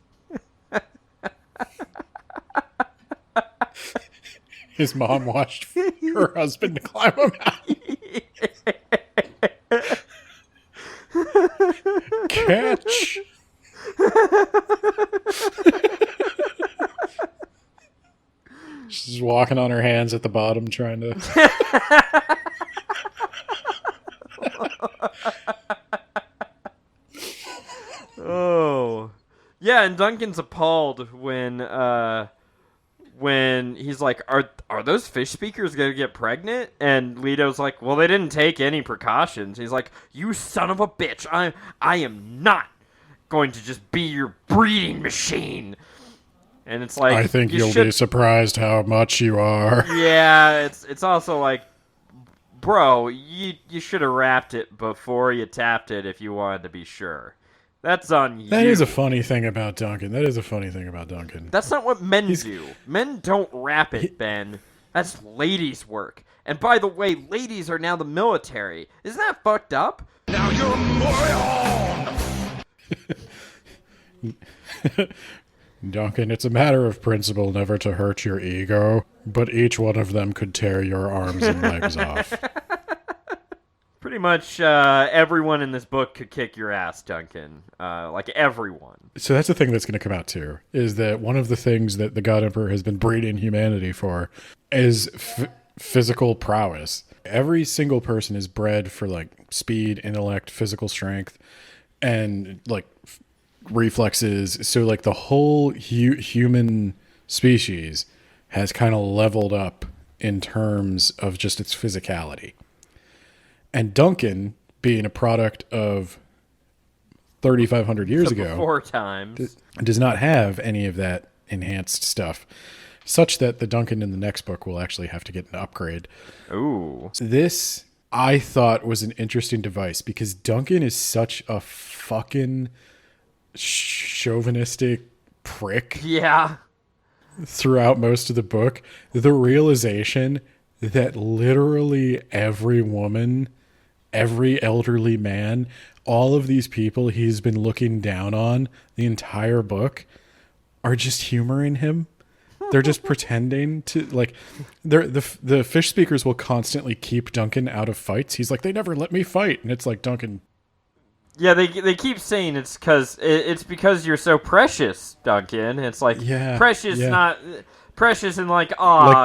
His mom watched her husband climb a mountain. Catch. She's walking on her hands at the bottom trying to... Oh. Yeah, and Duncan's appalled when he's like, are those fish speakers going to get pregnant? And Leto's like, well, they didn't take any precautions. He's like, you son of a bitch. I am not going to just be your breeding machine. And it's like, I think you'll be surprised how much you are. Yeah, it's also like, bro, you should have wrapped it before you tapped it if you wanted to be sure. That's on you. That is a funny thing about Duncan. That's not what men do. Men don't wrap it, Ben. That's ladies' work. And by the way, ladies are now the military. Isn't that fucked up? Now you're a moron! Duncan, it's a matter of principle never to hurt your ego, but each one of them could tear your arms and legs off. Pretty much everyone in this book could kick your ass, Duncan. Like everyone. So that's the thing that's going to come out too, is that one of the things that the God Emperor has been breeding humanity for is physical prowess. Every single person is bred for like speed, intellect, physical strength, and like reflexes. So like the whole human species has kind of leveled up in terms of just its physicality. And Duncan, being a product of 3,500 years ago, 4 times, does not have any of that enhanced stuff, such that the Duncan in the next book will actually have to get an upgrade. Ooh. This, I thought, was an interesting device because Duncan is such a fucking chauvinistic prick. Yeah. Throughout most of the book, the realization that literally every woman, every elderly man, all of these people he's been looking down on the entire book are just humoring him. They're just pretending to, like, the fish speakers will constantly keep Duncan out of fights. He's like, they never let me fight. And it's like, Duncan. Yeah, they keep saying it's because you're so precious, Duncan. It's like, precious, not... Precious and like,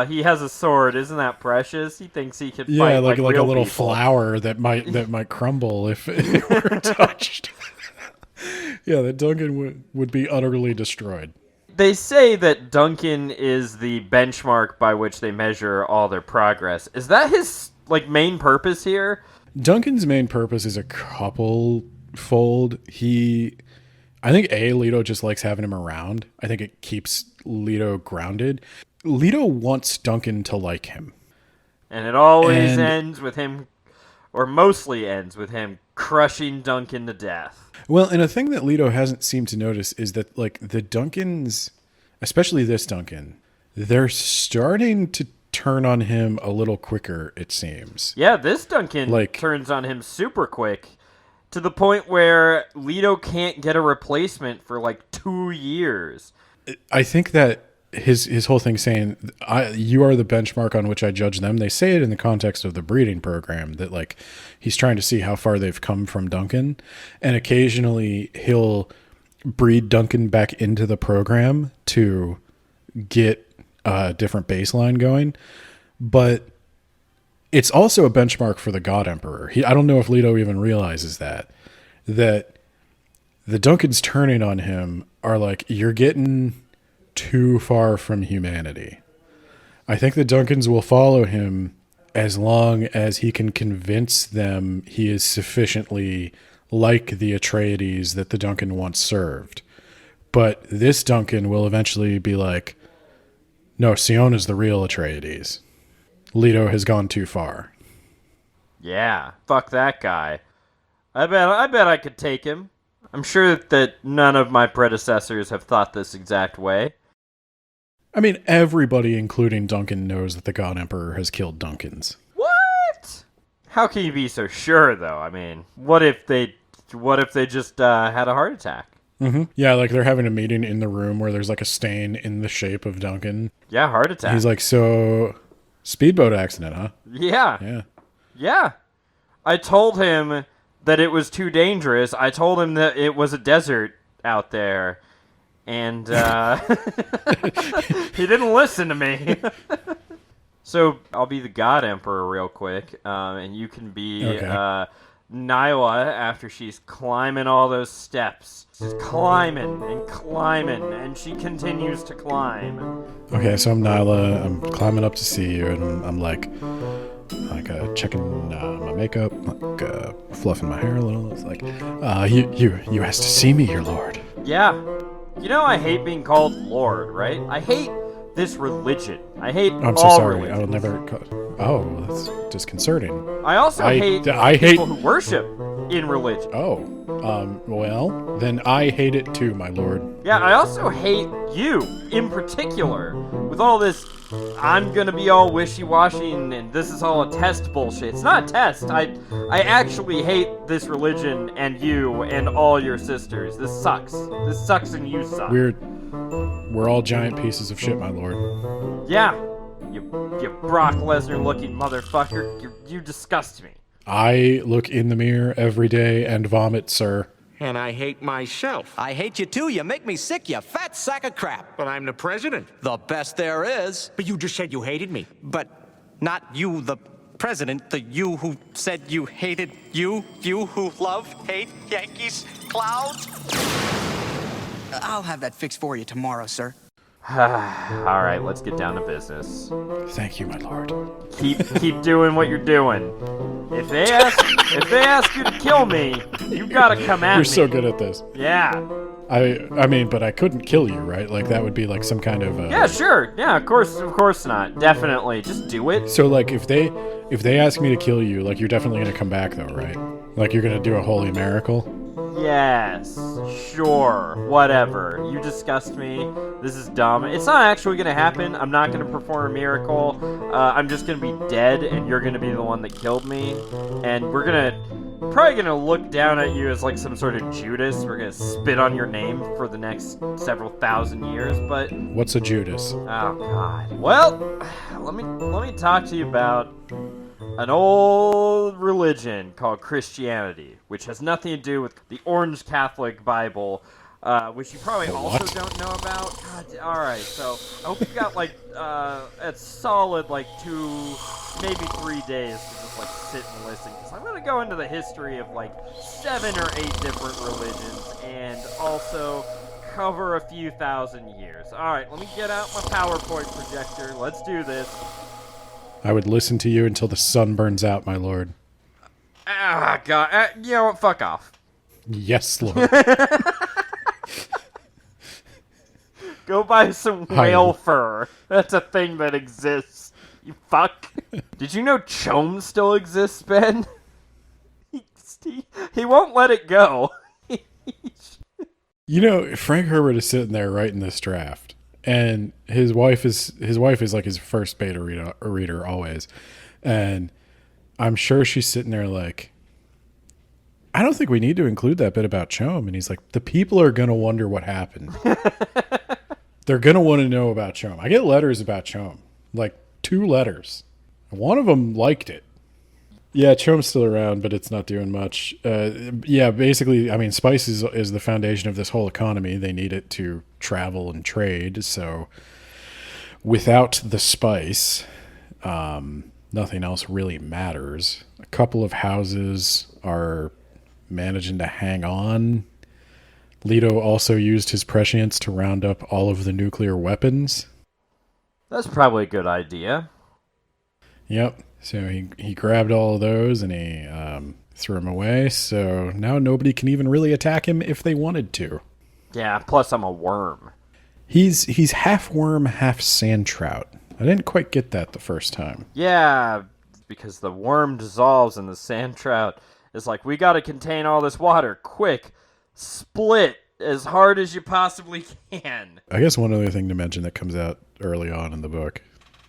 he has a sword. Isn't that precious? He thinks he can fight like a real little people. flower that might crumble if it were touched. Yeah, that Duncan would be utterly destroyed. They say that Duncan is the benchmark by which they measure all their progress. Is that his like main purpose here? Duncan's main purpose is a couple-fold. I think Leto just likes having him around. I think it keeps Leto grounded. Leto wants Duncan to like him. And it always ends with him, or mostly ends with him, crushing Duncan to death. Well, and a thing that Leto hasn't seemed to notice is that, like, the Duncans, especially this Duncan, they're starting to turn on him a little quicker, it seems. Yeah, this Duncan turns on him super quick. To the point where Leto can't get a replacement for like 2 years. I think that his whole thing saying, you are the benchmark on which I judge them. They say it in the context of the breeding program that like he's trying to see how far they've come from Duncan. And occasionally he'll breed Duncan back into the program to get a different baseline going. But it's also a benchmark for the God Emperor. I don't know if Leto even realizes that the Duncans turning on him are like, you're getting too far from humanity. I think the Duncans will follow him as long as he can convince them he is sufficiently like the Atreides that the Duncan once served. But this Duncan will eventually be like, no, Siona's the real Atreides. Leto has gone too far. Yeah, fuck that guy. I bet I could take him. I'm sure that none of my predecessors have thought this exact way. I mean, everybody, including Duncan, knows that the God Emperor has killed Duncans. What? How can you be so sure, though? I mean, what if they just had a heart attack? Mm-hmm. Yeah, like they're having a meeting in the room where there's like a stain in the shape of Duncan. Yeah, heart attack. He's like, so, speedboat accident, huh? Yeah. Yeah. I told him that it was too dangerous. I told him that it was a desert out there. And he didn't listen to me. So I'll be the God Emperor real quick, and you can be Nyla after she's climbing all those steps. She's climbing, and she continues to climb. Okay, so I'm Nyla. I'm climbing up to see you, and I'm like checking my makeup, fluffing my hair a little. It's like, you asked to see me, your lord. Yeah. You know I hate being called Lord, right? I hate this religion. I hate I'm so all sorry. religions. I will never. Oh, that's disconcerting. I also hate people who worship in religion. Oh, well, then I hate it too, my lord. Yeah, I also hate you in particular with all this. I'm gonna be all wishy-washy and this is all a test bullshit. It's not a test. I actually hate this religion and you and all your sisters. This sucks. This sucks and you suck. We're all giant pieces of shit, my lord. Yeah. You Brock Lesnar looking motherfucker. You disgust me. I look in the mirror every day and vomit, sir. And I hate myself. I hate you too. You make me sick, you fat sack of crap. But I'm the president. The best there is. But you just said you hated me. But not you, the president, the you who said you hated you who hate Yankees, clouds. I'll have that fixed for you tomorrow, sir. Alright, let's get down to business. Thank you, my lord. Keep doing what you're doing. If they ask you to kill me, you gotta come at me. You're so good at this. Yeah. I mean, but I couldn't kill you, right? Like that would be like some kind of Yeah, sure. Yeah, of course not. Definitely. Just do it. So like if they ask me to kill you, like you're definitely gonna come back though, right? Like you're gonna do a holy miracle? Yes, sure, whatever. You disgust me. This is dumb. It's not actually going to happen. I'm not going to perform a miracle. I'm just going to be dead, and you're going to be the one that killed me. And we're probably going to look down at you as like some sort of Judas. We're going to spit on your name for the next several thousand years, but... What's a Judas? Oh, God. Well, let me talk to you about an old religion called Christianity, which has nothing to do with the Orange Catholic Bible, which you probably also don't know about. God, all right, so I hope you got like a solid like 2, maybe 3 days to just like sit and listen, because I'm gonna go into the history of like 7 or 8 different religions and also cover a few thousand years. All right, let me get out my PowerPoint projector. Let's do this. I would listen to you until the sun burns out, my lord. Ah, God. You know what? Fuck off. Yes, lord. Go buy some whale fur. That's a thing that exists. You fuck. Did you know Chom still exists, Ben? He won't let it go. You know, Frank Herbert is sitting there writing this draft. And his wife is like his first beta reader always, and I'm sure she's sitting there like, I don't think we need to include that bit about Chom. And he's like, the people are gonna wonder what happened. They're gonna want to know about Chom. I get letters about Chom, like 2 letters. One of them liked it. Yeah, Chom's still around, but it's not doing much. Yeah, basically, I mean, spice is the foundation of this whole economy. They need it to travel and trade. So without the spice, nothing else really matters. A couple of houses are managing to hang on. Leto also used his prescience to round up all of the nuclear weapons. That's probably a good idea. Yep. So he grabbed all of those and he threw them away. So now nobody can even really attack him if they wanted to. Yeah, plus I'm a worm. He's half worm, half sand trout. I didn't quite get that the first time. Yeah, because the worm dissolves and the sand trout It's like, we gotta contain all this water. Quick, split as hard as you possibly can. I guess one other thing to mention that comes out early on in the book.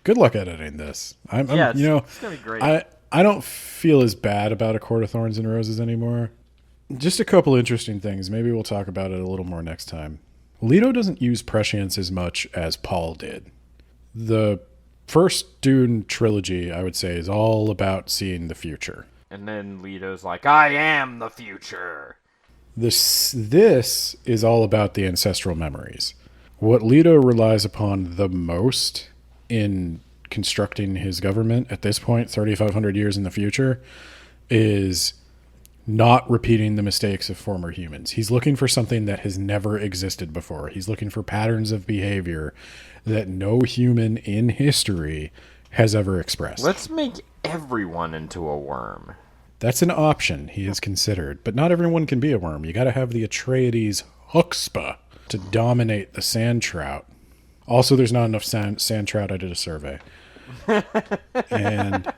Good luck editing this. It's gonna be great. I don't feel as bad about A Court of Thorns and Roses anymore. Just a couple interesting things. Maybe we'll talk about it a little more next time. Leto doesn't use prescience as much as Paul did. The first Dune trilogy, I would say, is all about seeing the future. And then Leto's like, I am the future. This is all about the ancestral memories. What Leto relies upon the most in constructing his government at this point, 3,500 years in the future, is not repeating the mistakes of former humans. He's looking for something that has never existed before. He's looking for patterns of behavior that no human in history has ever expressed. Let's make everyone into a worm. That's an option he has considered, but not everyone can be a worm. You got to have the Atreides chutzpah to dominate the sand trout. Also, there's not enough sand trout. I did a survey. And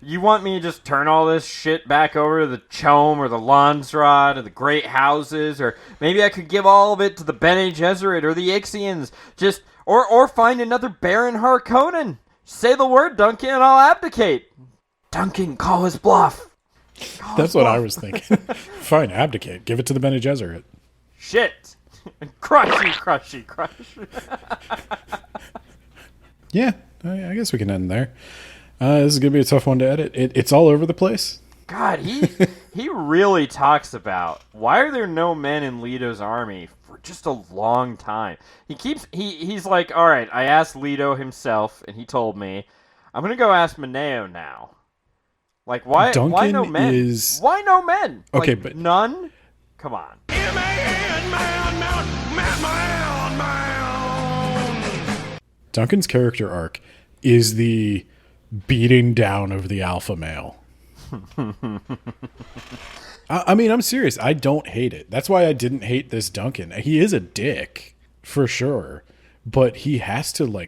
you want me to just turn all this shit back over to the Chom or the Landsrod or the Great Houses, or maybe I could give all of it to the Bene Gesserit or the Ixians, or find another Baron Harkonnen. Say the word, Duncan, and I'll abdicate. Duncan, call his bluff. That's what I was thinking. Fine, abdicate. Give it to the Bene Gesserit. Shit. Crush. Yeah, I guess we can end there. This is going to be a tough one to edit. It's all over the place. God, he really talks about why are there no men in Leto's army for just a long time. He's like, all right, I asked Leto himself, and he told me, I'm going to go ask Mineo now. Like, why no men? Why no men? Okay, like, but none? Come on. Duncan's character arc is the beating down of the alpha male. I mean, I'm serious. I don't hate it. That's why I didn't hate this Duncan. He is a dick, for sure. But he has to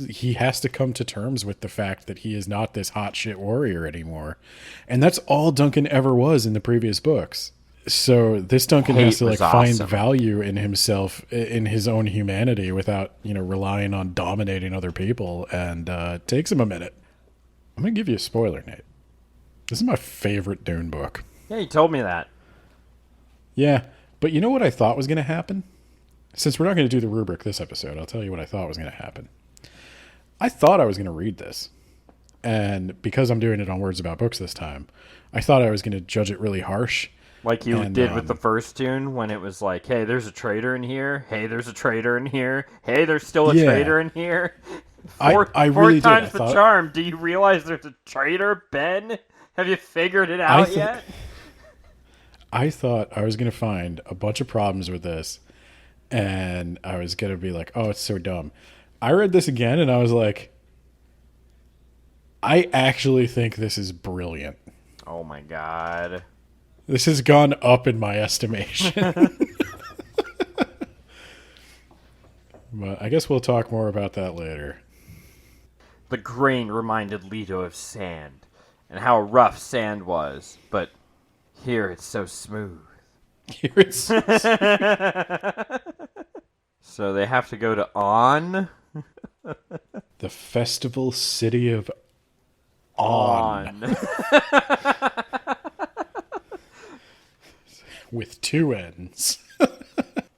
he has to come to terms with the fact that he is not this hot shit warrior anymore. And that's all Duncan ever was in the previous books. So this Duncan has to find value in himself, in his own humanity, without, relying on dominating other people. And it takes him a minute. I'm going to give you a spoiler, Nate. This is my favorite Dune book. Yeah, you told me that. Yeah, but you know what I thought was going to happen? Since we're not going to do the rubric this episode, I'll tell you what I thought was going to happen. I thought I was going to read this. And because I'm doing it on Words About Books this time, I thought I was going to judge it really harsh. Like you did with the first Dune, when it was like, hey, there's a traitor in here. Hey, there's a traitor in here. Hey, there's still a traitor in here. Four times the charm. Do you realize there's a traitor, Ben? Have you figured it out yet? I thought I was going to find a bunch of problems with this, and I was going to be like, oh, it's so dumb. I read this again, and I was like, I actually think this is brilliant. Oh, my God. This has gone up in my estimation. But I guess we'll talk more about that later. The grain reminded Leto of sand, and how rough sand was, but here it's so smooth. So they have to go to On? The festival city of On. With two N's.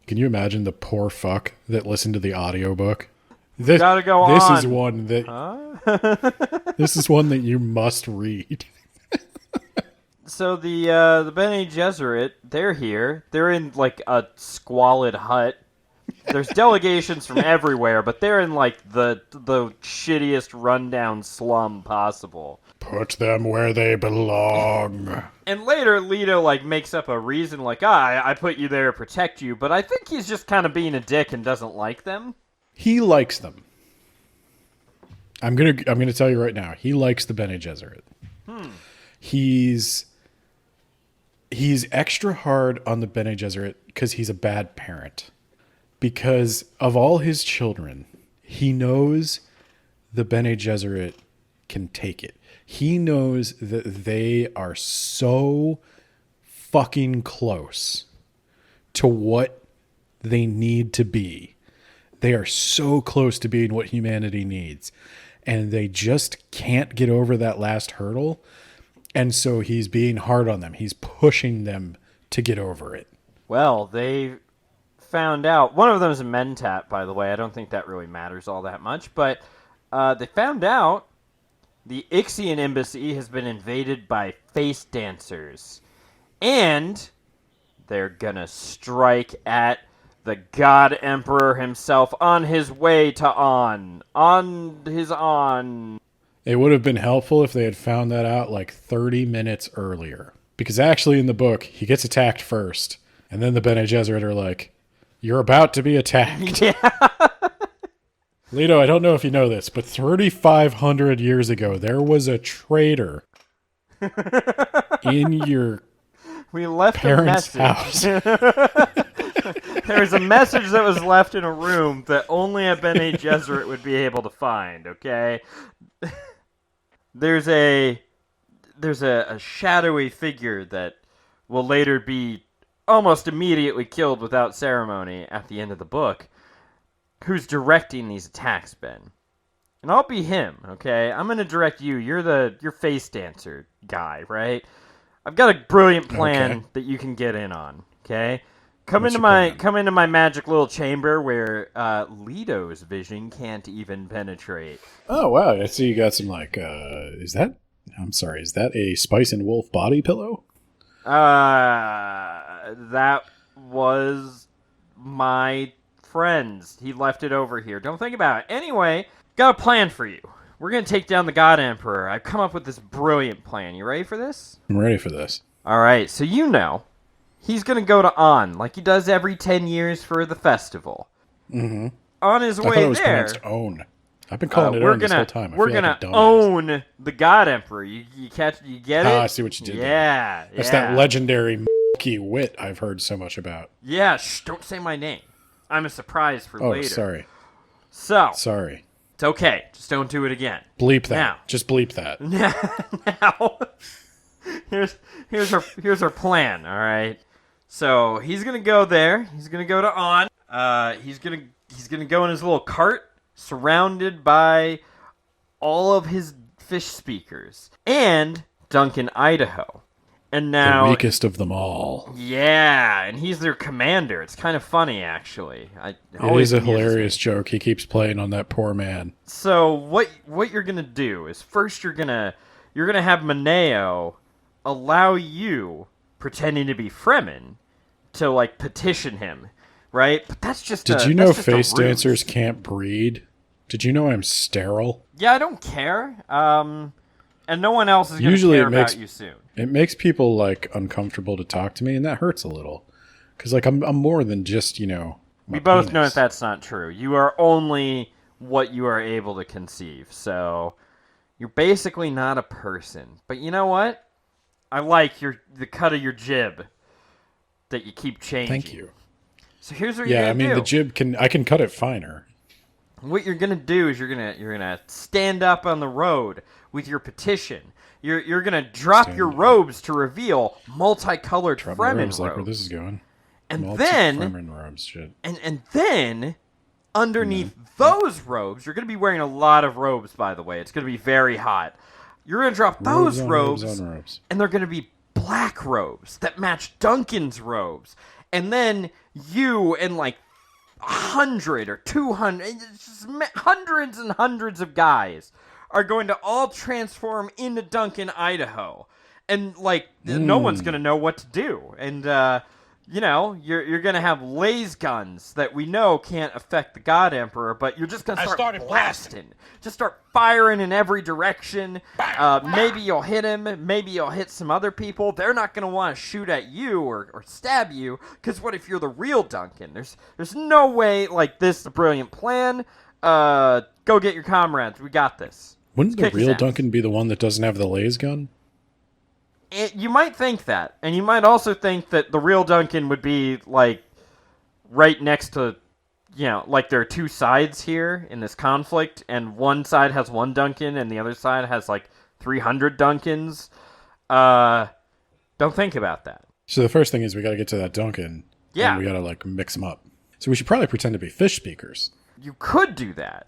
Can you imagine the poor fuck that listened to the audiobook? This, gotta go this on. Is one that this is one that you must read. So the Bene Gesserit, they're here. They're in like a squalid hut. There's delegations from everywhere, but they're in like the shittiest rundown slum possible. Put them where they belong. And later, Leto makes up a reason I put you there to protect you, but I think he's just kind of being a dick and doesn't like them. He likes them. I'm gonna tell you right now. He likes the Bene Gesserit. He's extra hard on the Bene Gesserit because he's a bad parent. Because of all his children, he knows the Bene Gesserit can take it. He knows that they are so fucking close to what they need to be. They are so close to being what humanity needs. And they just can't get over that last hurdle. And so he's being hard on them. He's pushing them to get over it. Well, they found out. One of them is a Mentat, by the way. I don't think that really matters all that much. But they found out the Ixian embassy has been invaded by face dancers. And they're gonna strike at the God Emperor himself on his way to On. It would have been helpful if they had found that out like 30 minutes earlier. Because actually in the book, he gets attacked first. And then the Bene Gesserit are like, you're about to be attacked. Yeah. Leto, I don't know if you know this, but 3,500 years ago, there was a traitor in your we left parents' a message. house. There was a message that was left in a room that only a Bene Gesserit would be able to find, okay? There's a shadowy figure that will later be almost immediately killed without ceremony at the end of the book, who's directing these attacks, Ben. And I'll be him, okay? I'm going to direct you. You're face dancer guy, right? I've got a brilliant plan that you can get in on, okay? Come into my magic little chamber where Leto's vision can't even penetrate. Oh, wow. I see you got some, like, is that a Spice and Wolf body pillow? That was my friend's. He left it over here. Don't think about it. Anyway, got a plan for you. We're going to take down the God Emperor. I've come up with this brilliant plan. You ready for this? I'm ready for this. All right, so he's going to go to On, like he does every 10 years for the festival. Mm-hmm. On his way I thought it was there... pronounced own. I've been calling it Own this whole time. We're gonna own the God Emperor. You get it? I see what you did there. That's that legendary key wit I've heard so much about. Yeah, don't say my name. I'm a surprise for later. Oh, sorry. Sorry. It's okay. Just don't do it again. Bleep that. Now. Just bleep that. Now, here's our plan, all right? So, he's going to go there. He's going to go to On. He's going to go in his little cart, surrounded by all of his fish speakers and Duncan, Idaho. And now the weakest of them all. Yeah, and he's their commander. It's kind of funny, actually. It is a hilarious joke. He keeps playing on that poor man. So what you're gonna do is first you're gonna have Mineo allow you, pretending to be Fremen, to like petition him. Right? But that's just Did you know face dancers can't breed? Did you know I'm sterile? Yeah, I don't care. And no one else is going to care about you soon. It makes people like uncomfortable to talk to me, and that hurts a little. Because like I'm more than just, we both know that that's not true. You are only what you are able to conceive. So you're basically not a person. But you know what? I like the cut of your jib that you keep changing. Thank you. So here's what you're gonna do. The jib I can cut it finer. What you're gonna do is you're gonna stand up on the road with your petition. You're gonna drop your robes to reveal multicolored Fremen robes. Like where this is going. And then Fremen robes, shit. And then underneath those robes, you're gonna be wearing a lot of robes, by the way. It's gonna be very hot. You're gonna drop those robes, and they're gonna be black robes that match Duncan's robes. And then you and like 100 or 200, just hundreds and hundreds of guys are going to all transform into Duncan, Idaho. And like no one's going to know what to do. And you're going to have laser guns that we know can't affect the God Emperor, but you're just going to start blasting. Just start firing in every direction. Maybe you'll hit him. Maybe you'll hit some other people. They're not going to want to shoot at you or stab you, because what if you're the real Duncan? There's no way like this is a brilliant plan. Go get your comrades. We got this. Wouldn't the real Duncan be the one that doesn't have the laser gun? You might think that, and you might also think that the real Duncan would be, like, right next to, like there are two sides here in this conflict, and one side has one Duncan, and the other side has, like, 300 Duncans. Don't think about that. So the first thing is we got to get to that Duncan. Yeah. And we got to like mix them up. So we should probably pretend to be fish speakers. You could do that,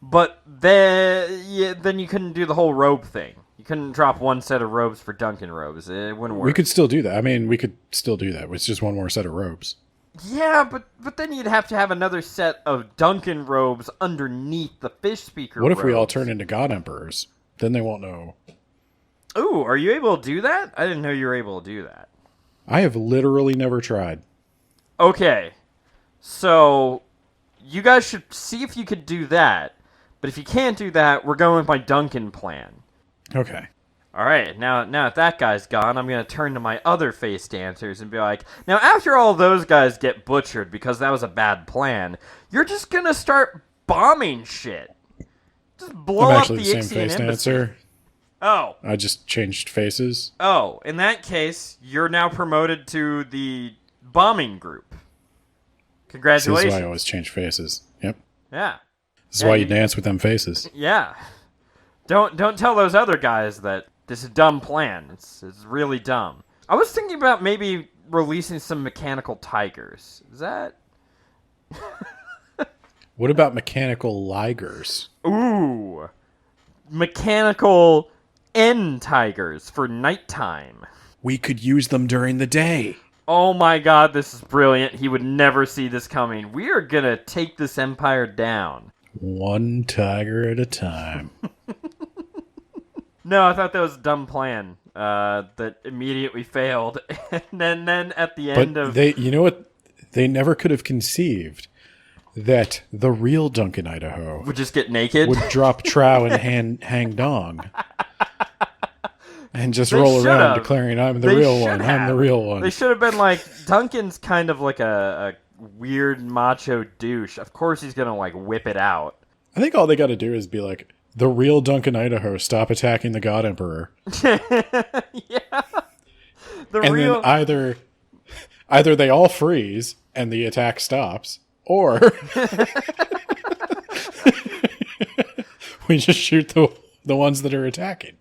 but then you couldn't do the whole robe thing. You couldn't drop one set of robes for Duncan robes. It wouldn't work. We could still do that. I mean, we could still do that. It's just one more set of robes. Yeah, but then you'd have to have another set of Duncan robes underneath the fish speaker What if we all robes. turn into God Emperors? Then they won't know. Ooh, are you able to do that? I didn't know you were able to do that. I have literally never tried. Okay, so you guys should see if you could do that. But if you can't do that, we're going with my Duncan plan. Okay. All right, now that that guy's gone, I'm going to turn to my other face dancers and be like, now after all those guys get butchered because that was a bad plan, you're just going to start bombing shit. Just blow I'm up actually the the same Ixian face embassy. dancer. Oh. I just changed faces. Oh, in that case, you're now promoted to the bombing group. Congratulations. This is why I always change faces. Yep. Yeah. This is Yeah, why you dance with them faces. Yeah. Don't tell those other guys that this is a dumb plan. It's really dumb. I was thinking about maybe releasing some mechanical tigers. Is that... What about mechanical ligers? Ooh. Mechanical end tigers for nighttime. We could use them during the day. Oh my god, this is brilliant. He would never see this coming. We are gonna take this empire down. One tiger at a time. No, I thought that was a dumb plan. That immediately failed. And then at the end But of... you know what? They never could have conceived that the real Duncan, Idaho, would just get naked? would drop trow and hang dong. And just They roll around should've. declaring, I'm the They real should one, I'm have. the real one. They should have been like, Duncan's kind of like a weird macho douche. Of course he's gonna like whip it out. I think all they got to do is be like, the real Duncan, Idaho, stop attacking the God Emperor. Yeah. And then either they all freeze and the attack stops, or we just shoot the ones that are attacking.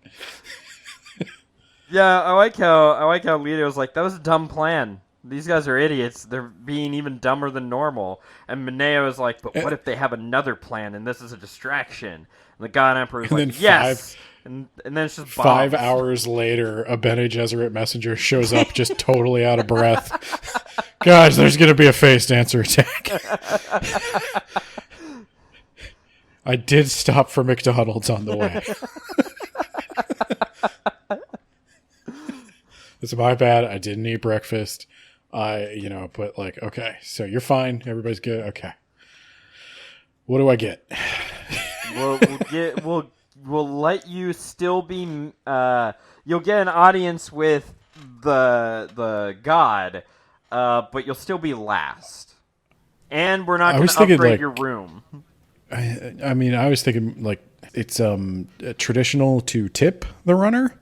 Yeah, I like how Lito was like, that was a dumb plan. These guys are idiots. They're being even dumber than normal. And Mineo is like, but what if they have another plan and this is a distraction? And the God Emperor is And like, then yes! And then it's just bombs. 5 hours later, a Bene Gesserit messenger shows up just totally out of breath. Guys, there's going to be a face dancer attack. I did stop for McDonald's on the way. It's my bad. I didn't eat breakfast. But like, okay, so you're fine. Everybody's good. Okay. What do I get? We'll let you still be. You'll get an audience with the god, but you'll still be last. And we're not going to upgrade your room. I mean, I was thinking like it's traditional to tip the runner.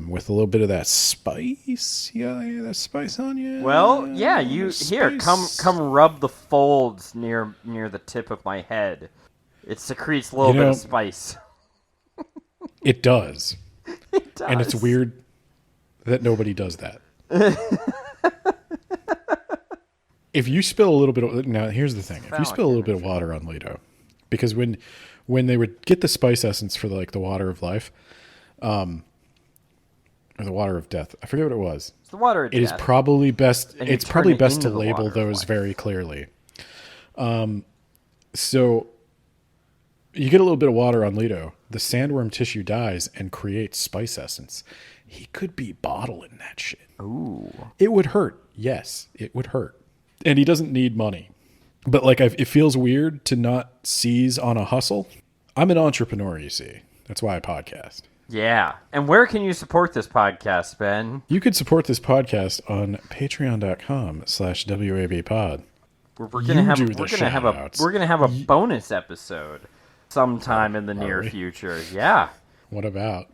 With a little bit of that spice. Yeah, that spice on you. Well, yeah, come rub the folds near the tip of my head. It secretes a little bit of spice. It does. It does. And it's weird that nobody does that. If you spill a little bit of... Now, here's the thing. If you spill a little bit of water on Leto, because when they would get the spice essence for the water of life, or the water of death, I forget what it was. It's the water of death. It is probably best... And you It's turn probably it best into to the label water of those life. very clearly. So you get a little bit of water on Leto, the sandworm tissue dies and creates spice essence. He could be bottling that shit. Ooh. It would hurt. Yes, it would hurt. And he doesn't need money. But it feels weird to not seize on a hustle. I'm an entrepreneur, you see. That's why I podcast. Yeah. And where can you support this podcast, Ben? You could support this podcast on patreon.com/WABpod. We're gonna have a bonus episode sometime in the near future. Yeah. What about?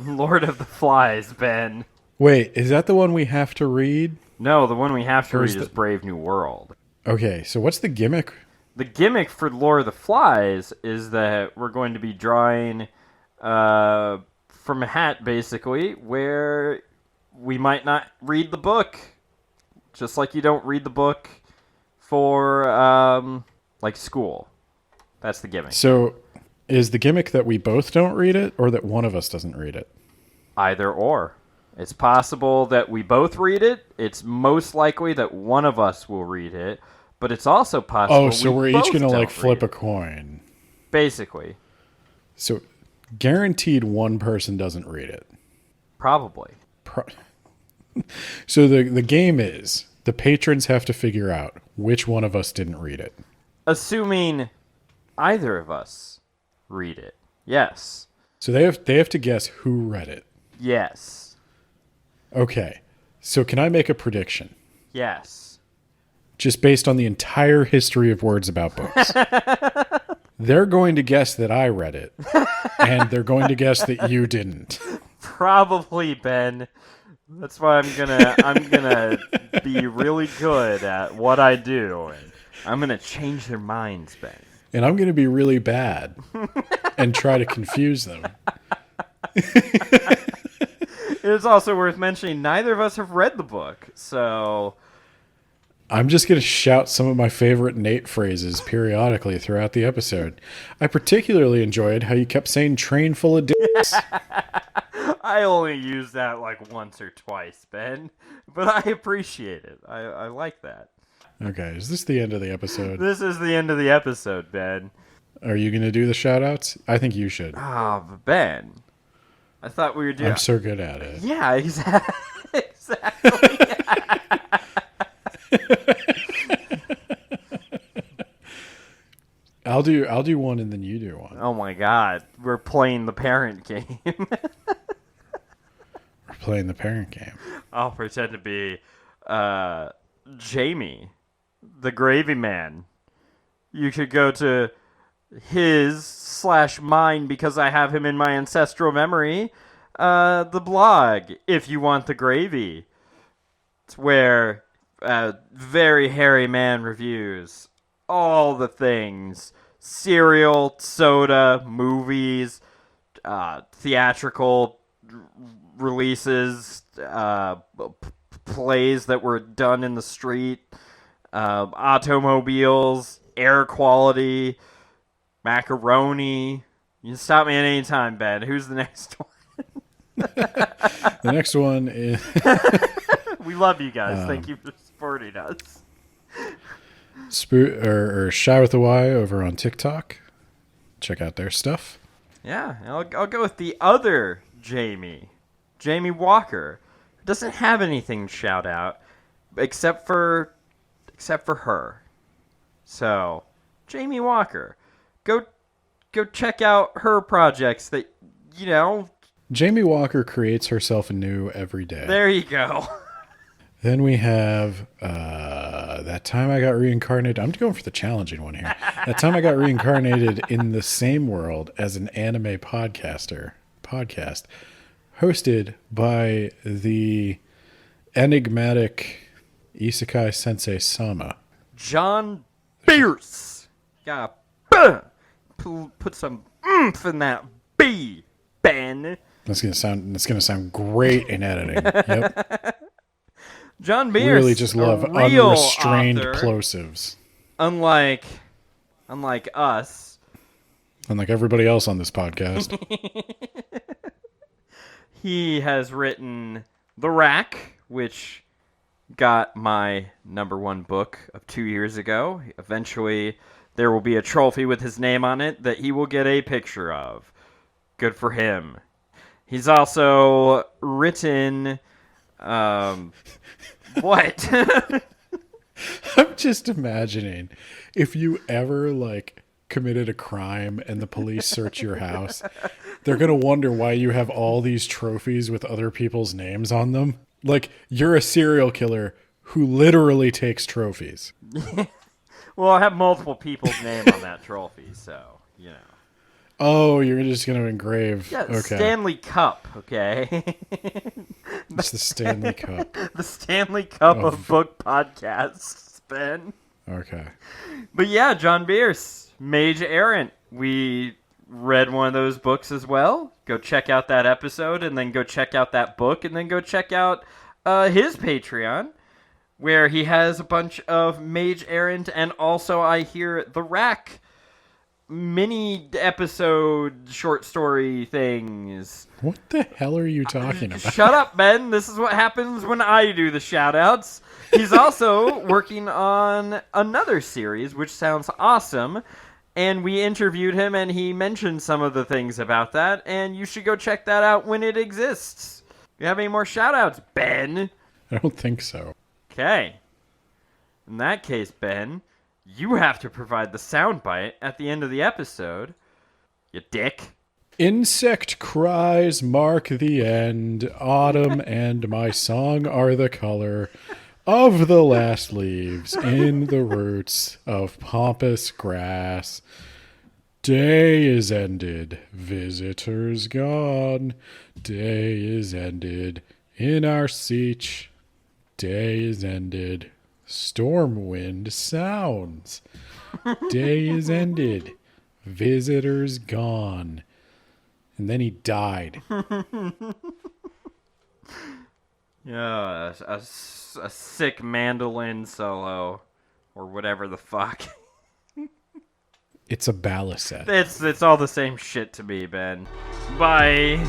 Lord of the Flies, Ben. Wait, is that the one we have to read? No, the one we have to read is Brave New World. Okay, so what's the gimmick? The gimmick for Lord of the Flies is that we're going to be drawing from a hat, basically, where we might not read the book. Just like you don't read the book for, like, school. That's the gimmick. So, is the gimmick that we both don't read it, or that one of us doesn't read it? Either or. It's possible that we both read it. It's most likely that one of us will read it. But it's also possible so we're each going to, like, flip a coin. Basically. So, guaranteed one person doesn't read it. Probably. So the game is, the patrons have to figure out which one of us didn't read it. Assuming either of us read it. Yes. So they have to guess who read it. Yes. Okay. So can I make a prediction? Yes. Just based on the entire history of Words About Books. They're going to guess that I read it, and they're going to guess that you didn't. Probably, Ben. That's why I'm gonna be really good at what I do, and I'm gonna change their minds, Ben. And I'm gonna be really bad and try to confuse them. It's also worth mentioning neither of us have read the book, so I'm just going to shout some of my favorite Nate phrases periodically throughout the episode. I particularly enjoyed how you kept saying train full of dicks. I only use that like once or twice, Ben, but I appreciate it. I like that. Okay, is this the end of the episode? This is the end of the episode, Ben. Are you going to do the shout-outs? I think you should. But Ben, I thought we were doing... I'm so good at it. Yeah, exactly. I'll do one and then you do one. Oh my God, we're playing the parent game. We're playing the parent game. I'll pretend to be Jamie, the gravy man. You could go to his/mine, because I have him in my ancestral memory, the blog, If You Want the Gravy. It's where very hairy man reviews all the things: cereal, soda, movies, theatrical releases, plays that were done in the street, automobiles, air quality, macaroni. You can stop me at any time, Ben. Who's the next one? The next one is... We love you guys. Thank you for supporting us. or Shy with a Y over on TikTok. Check out their stuff. Yeah, I'll go with the other Jamie Walker. Doesn't have anything to shout out except for her. So, Jamie Walker, go check out her projects that, you know. Jamie Walker creates herself anew every day. There you go. Then we have That Time I Got Reincarnated. I'm going for the challenging one here. That Time I Got Reincarnated in the Same World as an Anime Podcast, hosted by the enigmatic Isekai Sensei Sama. John Bierce. Gotta put some oomph in that B, Ben. That's gonna sound great in editing. Yep. John Bierce, really just love unrestrained author, plosives. Unlike us. Unlike everybody else on this podcast. He has written The Rack, which got my #1 book of 2 years ago. Eventually, there will be a trophy with his name on it that he will get a picture of. Good for him. He's also written... what? I'm just imagining if you ever, like, committed a crime and the police search your house, they're going to wonder why you have all these trophies with other people's names on them. Like, you're a serial killer who literally takes trophies. Well, I have multiple people's name on that trophy, so, you know. Oh, you're just going to engrave. Yeah, okay. Stanley Cup, okay? It's the Stanley Cup. The Stanley Cup of book podcasts, Ben. Okay. But yeah, John Bierce, Mage Errant. We read one of those books as well, go check out that episode, and then go check out that book, and then go check out his Patreon, where he has a bunch of Mage Errant and also, I hear, The Rack mini episode short story things. What the hell are you talking about? Shut up, Ben. This is what happens when I do the shout-outs. He's also working on another series, which sounds awesome. And we interviewed him, and he mentioned some of the things about that, and you should go check that out when it exists. You have any more shout-outs, Ben? I don't think so. Okay. In that case, Ben, you have to provide the soundbite at the end of the episode. You dick. Insect cries mark the end. Autumn and my song are the color of the last leaves in the roots of pompous grass. Day is ended, visitors gone. Day is ended in our siege. Day is ended, storm wind sounds. Day is ended, visitors gone. And then he died. Yeah, a sick mandolin solo, or whatever the fuck. It's a balisette. It's all the same shit to me, Ben. Bye.